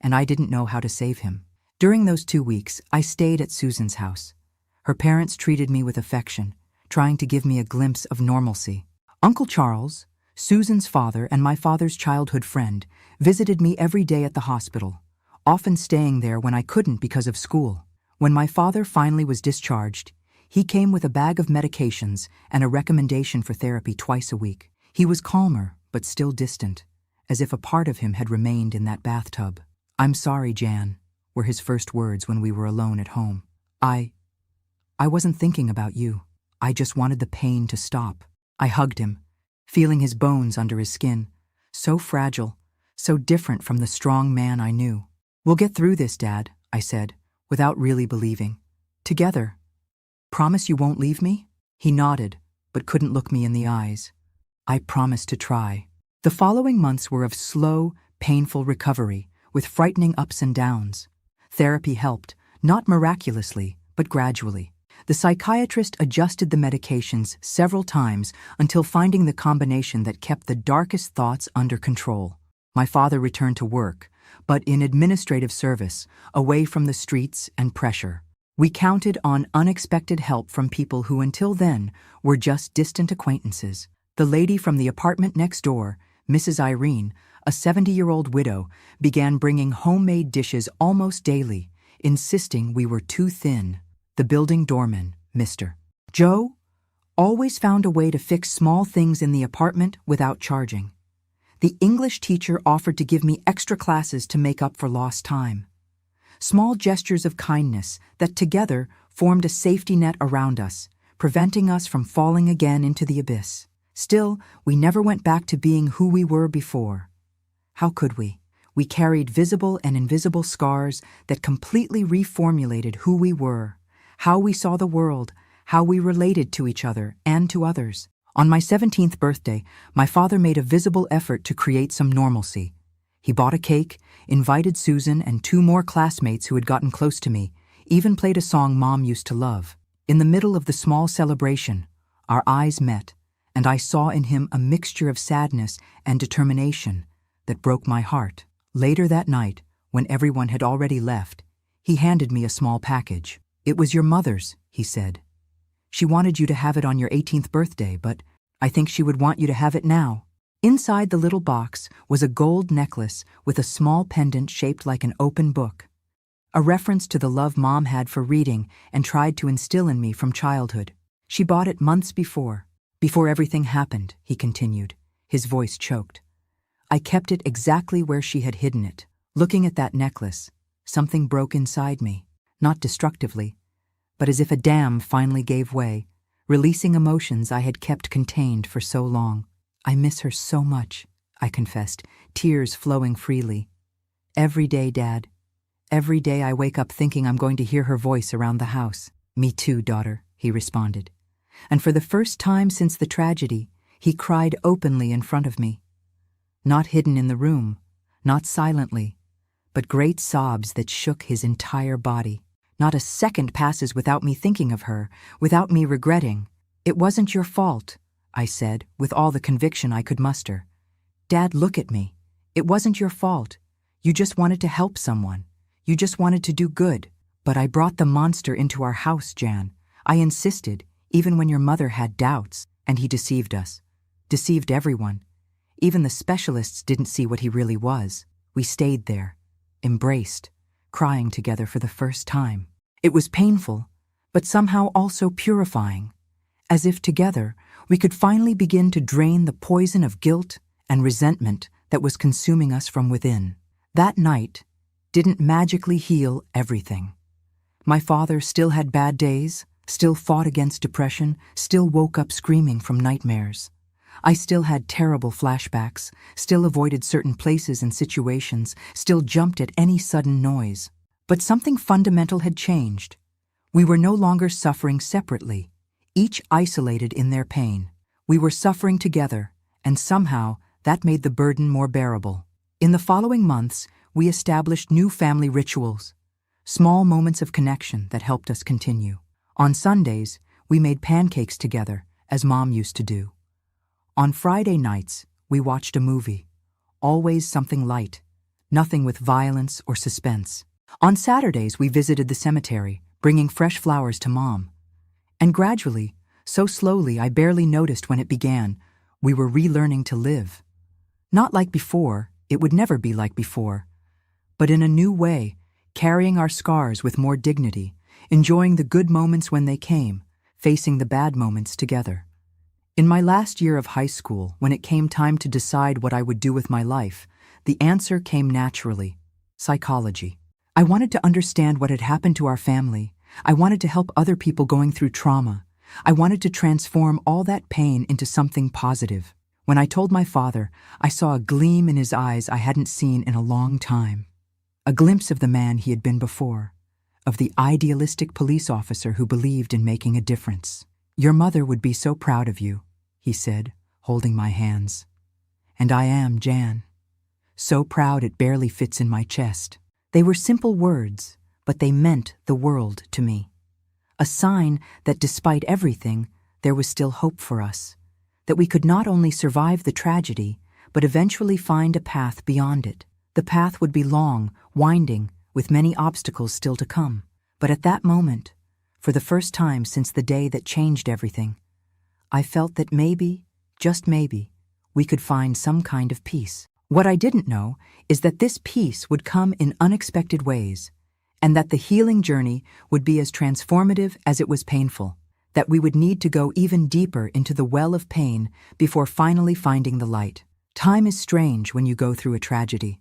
and I didn't know how to save him. During those 2 weeks, I stayed at Susan's house. Her parents treated me with affection, trying to give me a glimpse of normalcy. Uncle Charles, Susan's father and my father's childhood friend, visited me every day at the hospital, often staying there when I couldn't because of school. When my father finally was discharged, he came with a bag of medications and a recommendation for therapy twice a week. He was calmer, but still distant, as if a part of him had remained in that bathtub. "I'm sorry, Jan," were his first words when we were alone at home. I wasn't thinking about you. I just wanted the pain to stop." I hugged him, feeling his bones under his skin, so fragile, so different from the strong man I knew. "We'll get through this, Dad," I said, without really believing. "Together. Promise you won't leave me?" He nodded, but couldn't look me in the eyes. I promised to try. The following months were of slow, painful recovery, with frightening ups and downs. Therapy helped, not miraculously, but gradually. The psychiatrist adjusted the medications several times until finding the combination that kept the darkest thoughts under control. My father returned to work, but in administrative service, away from the streets and pressure. We counted on unexpected help from people who until then were just distant acquaintances. The lady from the apartment next door, Mrs. Irene, a 70-year-old widow, began bringing homemade dishes almost daily, insisting we were too thin. The building doorman, Mr. Joe, always found a way to fix small things in the apartment without charging. The English teacher offered to give me extra classes to make up for lost time. Small gestures of kindness that together formed a safety net around us, preventing us from falling again into the abyss. Still, we never went back to being who we were before. How could we? We carried visible and invisible scars that completely reformulated who we were, how we saw the world, how we related to each other and to others. On my 17th birthday, my father made a visible effort to create some normalcy. He bought a cake, invited Susan and 2 more classmates who had gotten close to me, even played a song Mom used to love. In the middle of the small celebration, our eyes met, and I saw in him a mixture of sadness and determination that broke my heart. Later that night, when everyone had already left, he handed me a small package. "It was your mother's," he said. "She wanted you to have it on your 18th birthday, but I think she would want you to have it now." Inside the little box was a gold necklace with a small pendant shaped like an open book, a reference to the love Mom had for reading and tried to instill in me from childhood. She bought it months before everything happened, he continued, his voice choked. I kept it exactly where she had hidden it. Looking at that necklace, something broke inside me, not destructively, but as if a dam finally gave way, releasing emotions I had kept contained for so long. "I miss her so much," I confessed, tears flowing freely. "Every day, Dad. Every day I wake up thinking I'm going to hear her voice around the house." "Me too, daughter," he responded. And for the first time since the tragedy, he cried openly in front of me. Not hidden in the room, not silently, but great sobs that shook his entire body. Not a second passes without me thinking of her, without me regretting. "It wasn't your fault," I said, with all the conviction I could muster. "Dad, look at me. It wasn't your fault. You just wanted to help someone. You just wanted to do good. But I brought the monster into our house, Jan. I insisted, even when your mother had doubts, and he deceived us. Deceived everyone. Even the specialists didn't see what he really was. We stayed there, embraced, crying together for the first time. It was painful, but somehow also purifying, as if together we could finally begin to drain the poison of guilt and resentment that was consuming us from within. That night didn't magically heal everything. My father still had bad days, still fought against depression, still woke up screaming from nightmares. I still had terrible flashbacks, still avoided certain places and situations, still jumped at any sudden noise. But something fundamental had changed. We were no longer suffering separately, each isolated in their pain. We were suffering together, and somehow that made the burden more bearable. In the following months, we established new family rituals, small moments of connection that helped us continue. On Sundays, we made pancakes together, as Mom used to do. On Friday nights, we watched a movie, always something light, nothing with violence or suspense. On Saturdays, we visited the cemetery, bringing fresh flowers to Mom. And gradually, so slowly I barely noticed when it began, we were relearning to live. Not like before, it would never be like before, but in a new way, carrying our scars with more dignity, enjoying the good moments when they came, facing the bad moments together. In my last year of high school, when it came time to decide what I would do with my life, the answer came naturally: psychology. I wanted to understand what had happened to our family. I wanted to help other people going through trauma. I wanted to transform all that pain into something positive. When I told my father, I saw a gleam in his eyes I hadn't seen in a long time. A glimpse of the man he had been before, of the idealistic police officer who believed in making a difference. "Your mother would be so proud of you," he said, holding my hands. "And I am, Jan. So proud it barely fits in my chest." They were simple words, but they meant the world to me. A sign that despite everything, there was still hope for us, that we could not only survive the tragedy, but eventually find a path beyond it. The path would be long, winding, with many obstacles still to come. But at that moment, for the first time since the day that changed everything, I felt that maybe, just maybe, we could find some kind of peace. What I didn't know is that this peace would come in unexpected ways, and that the healing journey would be as transformative as it was painful, that we would need to go even deeper into the well of pain before finally finding the light. Time is strange when you go through a tragedy.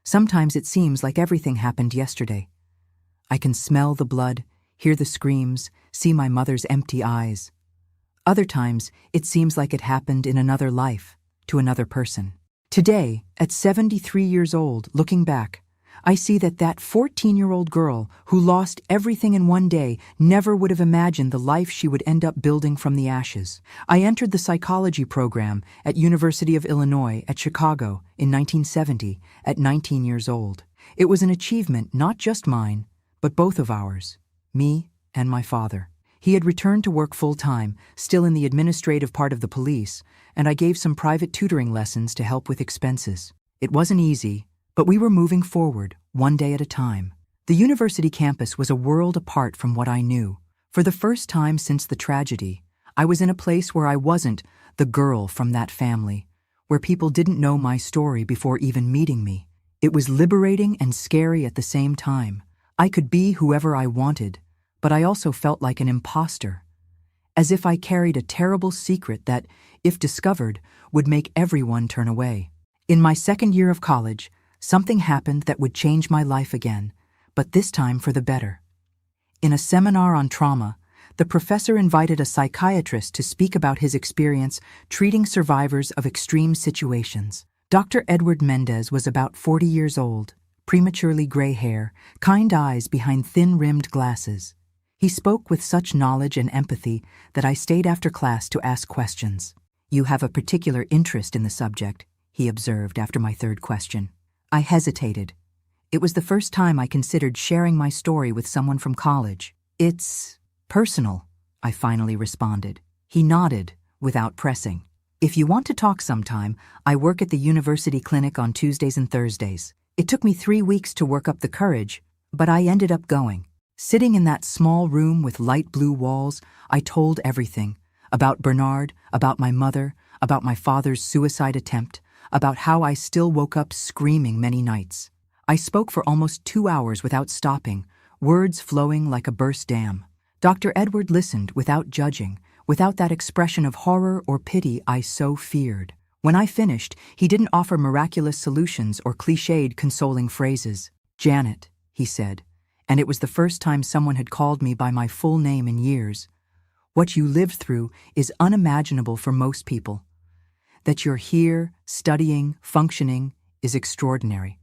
Sometimes it seems like everything happened yesterday. I can smell the blood, hear the screams, see my mother's empty eyes. Other times, it seems like it happened in another life, to another person. Today, at 73 years old, looking back, I see that 14-year-old girl who lost everything in one day never would have imagined the life she would end up building from the ashes. I entered the psychology program at University of Illinois at Chicago in 1970 at 19 years old. It was an achievement not just mine, but both of ours, me and my father. He had returned to work full-time, still in the administrative part of the police, and I gave some private tutoring lessons to help with expenses. It wasn't easy, but we were moving forward, one day at a time. The university campus was a world apart from what I knew. For the first time since the tragedy, I was in a place where I wasn't the girl from that family, where people didn't know my story before even meeting me. It was liberating and scary at the same time. I could be whoever I wanted, but I also felt like an imposter, as if I carried a terrible secret that, if discovered, would make everyone turn away. In my second year of college, something happened that would change my life again, but this time for the better. In a seminar on trauma, the professor invited a psychiatrist to speak about his experience treating survivors of extreme situations. Dr. Edward Mendez was about 40 years old, prematurely gray hair, kind eyes behind thin-rimmed glasses. He spoke with such knowledge and empathy that I stayed after class to ask questions. "You have a particular interest in the subject," he observed after my third question. I hesitated. It was the first time I considered sharing my story with someone from college. "It's personal," I finally responded. He nodded, without pressing. "If you want to talk sometime, I work at the university clinic on Tuesdays and Thursdays." It took me 3 weeks to work up the courage, but I ended up going. Sitting in that small room with light blue walls, I told everything. About Bernard, about my mother, about my father's suicide attempt, about how I still woke up screaming many nights. I spoke for almost 2 hours without stopping, words flowing like a burst dam. Dr. Edward listened without judging, without that expression of horror or pity I so feared. When I finished, he didn't offer miraculous solutions or cliched consoling phrases. "Janet," he said, and it was the first time someone had called me by my full name in years. "What you lived through is unimaginable for most people. That you're here, studying, functioning, is extraordinary.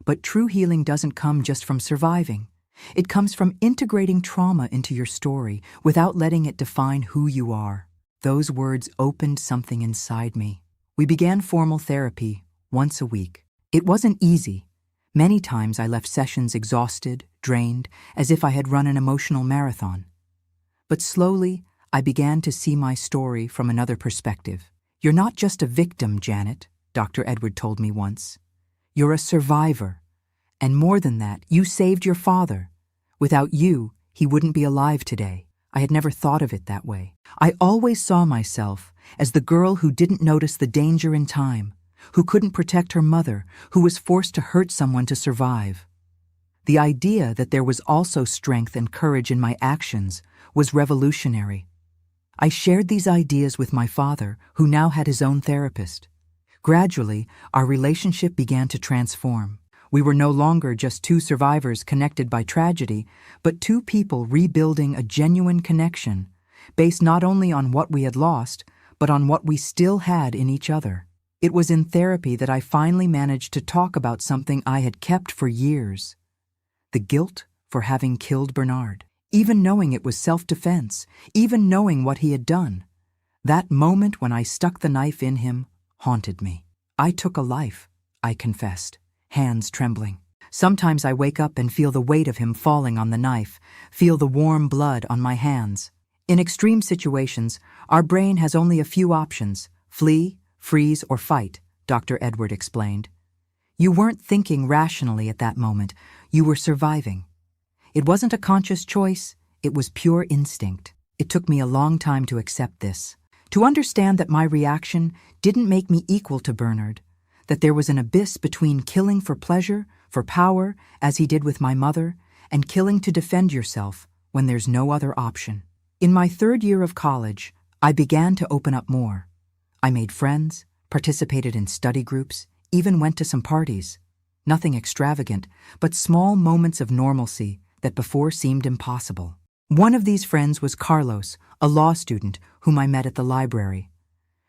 But true healing doesn't come just from surviving. It comes from integrating trauma into your story without letting it define who you are." Those words opened something inside me. We began formal therapy once a week. It wasn't easy. Many times I left sessions exhausted, drained, as if I had run an emotional marathon. But slowly, I began to see my story from another perspective. "You're not just a victim, Janet," Dr. Edward told me once. "You're a survivor. And more than that, you saved your father. Without you, he wouldn't be alive today." I had never thought of it that way. I always saw myself as the girl who didn't notice the danger in time, who couldn't protect her mother, who was forced to hurt someone to survive. The idea that there was also strength and courage in my actions was revolutionary. I shared these ideas with my father, who now had his own therapist. Gradually, our relationship began to transform. We were no longer just two survivors connected by tragedy, but two people rebuilding a genuine connection, based not only on what we had lost, but on what we still had in each other. It was in therapy that I finally managed to talk about something I had kept for years: the guilt for having killed Bernard. Even knowing it was self-defense, even knowing what he had done, that moment when I stuck the knife in him haunted me. "I took a life," I confessed, hands trembling. "Sometimes I wake up and feel the weight of him falling on the knife, feel the warm blood on my hands." In extreme situations, our brain has only a few options: flee, freeze, or fight, Dr. Edward explained. You weren't thinking rationally at that moment. You were surviving. It wasn't a conscious choice. It was pure instinct. It took me a long time to accept this, to understand that my reaction didn't make me equal to Bernard, that there was an abyss between killing for pleasure, for power, as he did with my mother, and killing to defend yourself when there's no other option. In my 3rd year of college, I began to open up more. I made friends, participated in study groups, even went to some parties. Nothing extravagant, but small moments of normalcy that before seemed impossible. One of these friends was Carlos, a law student whom I met at the library.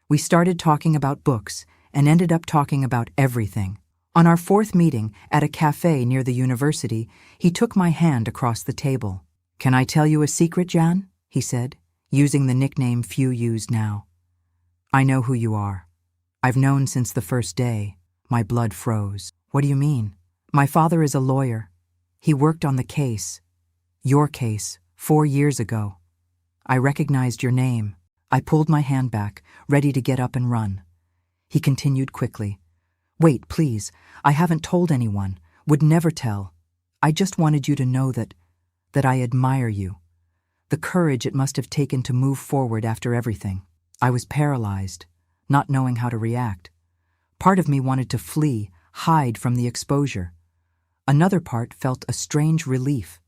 We started talking about books and ended up talking about everything. On our 4th meeting at a cafe near the university, he took my hand across the table. "Can I tell you a secret, Jan?" he said, using the nickname few use now. "I know who you are. I've known since the first day." My blood froze. "What do you mean?" "My father is a lawyer. He worked on the case. Your case, 4 years ago. I recognized your name." I pulled my hand back, ready to get up and run. He continued quickly. "Wait, please. I haven't told anyone. Would never tell. I just wanted you to know that I admire you. The courage it must have taken to move forward after everything." I was paralyzed, not knowing how to react. Part of me wanted to flee, hide from the exposure. Another part felt a strange relief,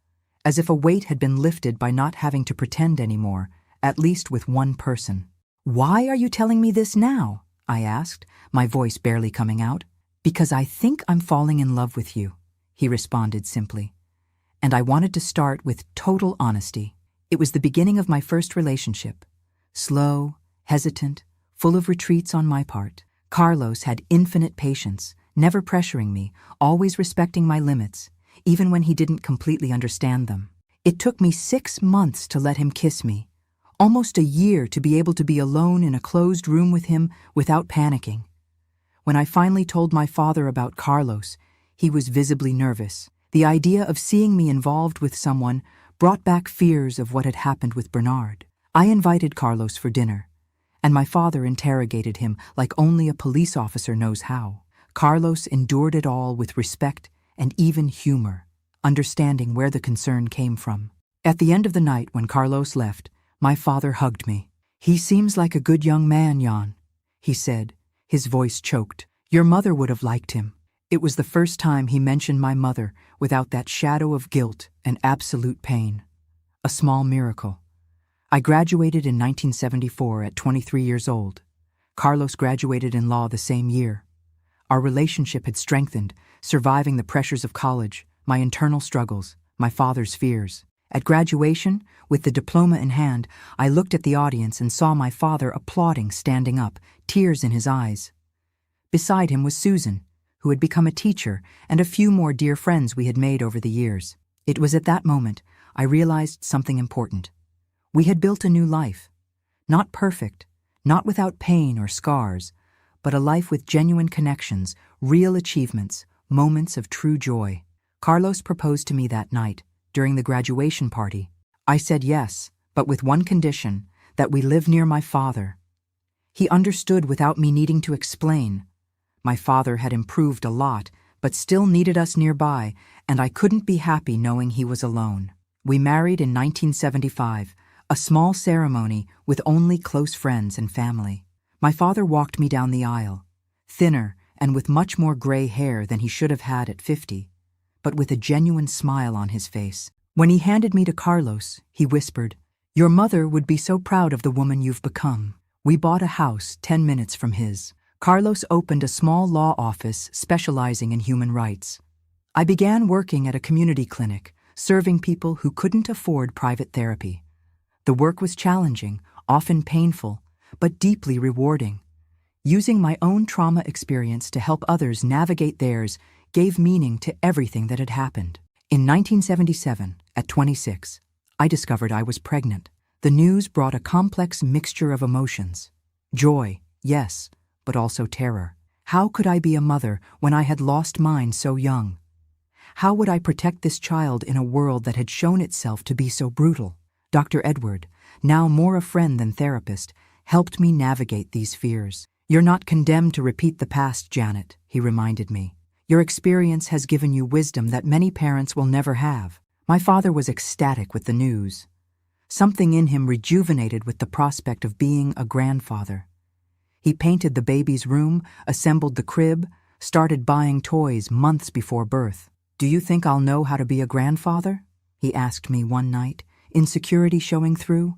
as if a weight had been lifted by not having to pretend anymore, at least with one person. "Why are you telling me this now?" I asked, my voice barely coming out. "Because I think I'm falling in love with you," he responded simply. And I wanted to start with total honesty. It was the beginning of my first relationship. Slow, hesitant, full of retreats on my part. Carlos had infinite patience, never pressuring me, always respecting my limits, even when he didn't completely understand them. It took me 6 months to let him kiss me, almost a year to be able to be alone in a closed room with him without panicking. When I finally told my father about Carlos, he was visibly nervous. The idea of seeing me involved with someone brought back fears of what had happened with Bernard. I invited Carlos for dinner, and my father interrogated him like only a police officer knows how. Carlos endured it all with respect and even humor, understanding where the concern came from. At the end of the night, when Carlos left, my father hugged me. "He seems like a good young man, Jan," he said, his voice choked. "Your mother would have liked him." It was the first time he mentioned my mother without that shadow of guilt and absolute pain. A small miracle. I graduated in 1974 at 23 years old. Carlos graduated in law the same year. Our relationship had strengthened, surviving the pressures of college, my internal struggles, my father's fears. At graduation, with the diploma in hand, I looked at the audience and saw my father applauding, standing up, tears in his eyes. Beside him was Susan, who had become a teacher, and a few more dear friends we had made over the years. It was at that moment I realized something important. We had built a new life. Not perfect, not without pain or scars, but a life with genuine connections, real achievements, moments of true joy. Carlos proposed to me that night, during the graduation party. I said yes, but with one condition, that we live near my father. He understood without me needing to explain. My father had improved a lot, but still needed us nearby, and I couldn't be happy knowing he was alone. We married in 1975, a small ceremony with only close friends and family. My father walked me down the aisle, thinner and with much more gray hair than he should have had at 50, but with a genuine smile on his face. When he handed me to Carlos, he whispered, "Your mother would be so proud of the woman you've become." We bought a house 10 minutes from his. Carlos opened a small law office specializing in human rights. I began working at a community clinic, serving people who couldn't afford private therapy. The work was challenging, often painful, but deeply rewarding. Using my own trauma experience to help others navigate theirs gave meaning to everything that had happened. In 1977, at 26, I discovered I was pregnant. The news brought a complex mixture of emotions. Joy, yes, but also terror. How could I be a mother when I had lost mine so young? How would I protect this child in a world that had shown itself to be so brutal? Dr. Edward, now more a friend than therapist, helped me navigate these fears. "You're not condemned to repeat the past, Janet," he reminded me. Your experience has given you wisdom that many parents will never have. My father was ecstatic with the news. Something in him rejuvenated with the prospect of being a grandfather. He painted the baby's room, assembled the crib, started buying toys months before birth. "Do you think I'll know how to be a grandfather?" he asked me one night, insecurity showing through.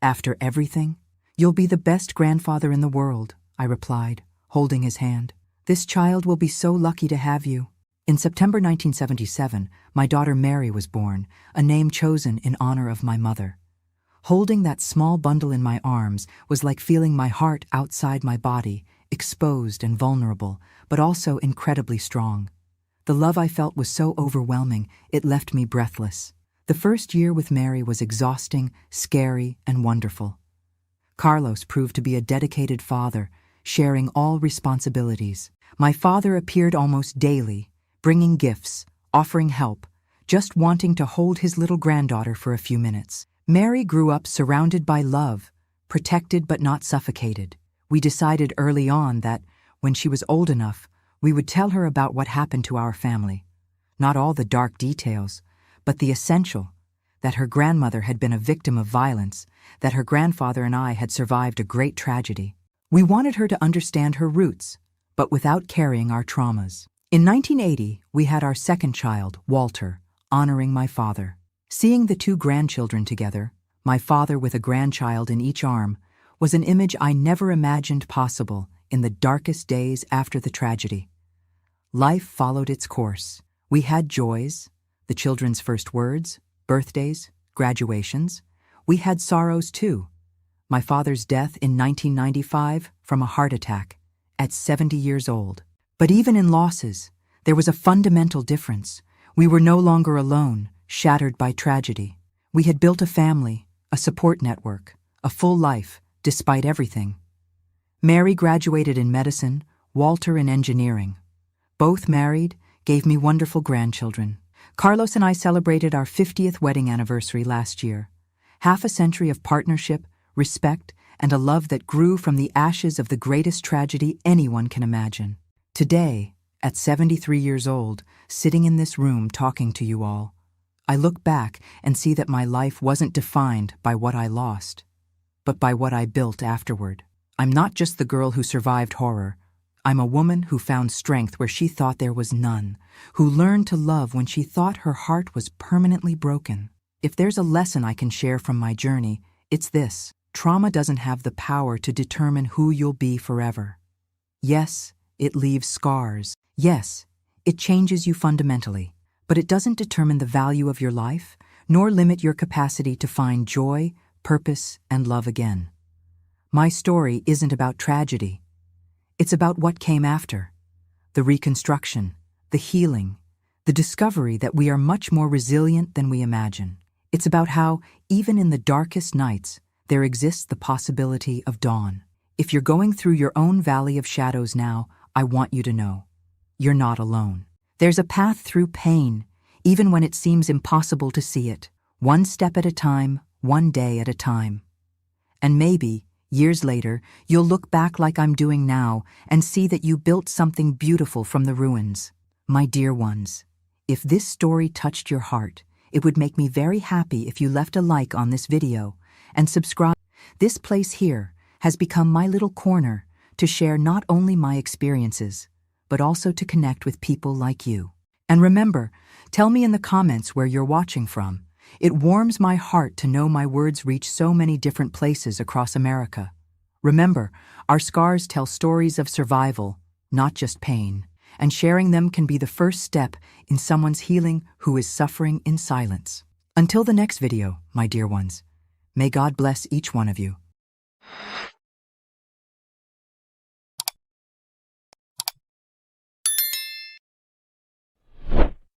"After everything? You'll be the best grandfather in the world," I replied, holding his hand. "This child will be so lucky to have you." In September 1977, my daughter Mary was born, a name chosen in honor of my mother. Holding that small bundle in my arms was like feeling my heart outside my body, exposed and vulnerable, but also incredibly strong. The love I felt was so overwhelming, it left me breathless. The first year with Mary was exhausting, scary, and wonderful. Carlos proved to be a dedicated father, sharing all responsibilities. My father appeared almost daily, bringing gifts, offering help, just wanting to hold his little granddaughter for a few minutes. Mary grew up surrounded by love, protected but not suffocated. We decided early on that, when she was old enough, we would tell her about what happened to our family. Not all the dark details, but the essential, that her grandmother had been a victim of violence, that her grandfather and I had survived a great tragedy. We wanted her to understand her roots, but without carrying our traumas. In 1980, we had our second child, Walter, honoring my father. Seeing the two grandchildren together, my father with a grandchild in each arm, was an image I never imagined possible in the darkest days after the tragedy. Life followed its course. We had joys, the children's first words, birthdays, graduations. We had sorrows too. My father's death in 1995 from a heart attack, at 70 years old. But even in losses, there was a fundamental difference. We were no longer alone, shattered by tragedy. We had built a family, a support network, a full life, despite everything. Mary graduated in medicine, Walter in engineering. Both married, gave me wonderful grandchildren. Carlos and I celebrated our 50th wedding anniversary last year. Half a century of partnership, respect, and a love that grew from the ashes of the greatest tragedy anyone can imagine. Today, at 73 years old, sitting in this room talking to you all, I look back and see that my life wasn't defined by what I lost, but by what I built afterward. I'm not just the girl who survived horror. I'm a woman who found strength where she thought there was none, who learned to love when she thought her heart was permanently broken. If there's a lesson I can share from my journey, it's this: trauma doesn't have the power to determine who you'll be forever. Yes, it leaves scars. Yes, it changes you fundamentally, but it doesn't determine the value of your life, nor limit your capacity to find joy, purpose, and love again. My story isn't about tragedy. It's about what came after: the reconstruction, the healing, the discovery that we are much more resilient than we imagine. It's about how, even in the darkest nights, there exists the possibility of dawn. If you're going through your own valley of shadows now, I want you to know, you're not alone. There's a path through pain, even when it seems impossible to see it. One step at a time, one day at a time. And maybe, years later, you'll look back like I'm doing now and see that you built something beautiful from the ruins. My dear ones, if this story touched your heart, it would make me very happy if you left a like on this video and subscribe. This place here has become my little corner to share not only my experiences, but also to connect with people like you. And remember, tell me in the comments where you're watching from. It warms my heart to know my words reach so many different places across America. Remember, our scars tell stories of survival, not just pain, and sharing them can be the first step in someone's healing who is suffering in silence. Until the next video, my dear ones, may God bless each one of you.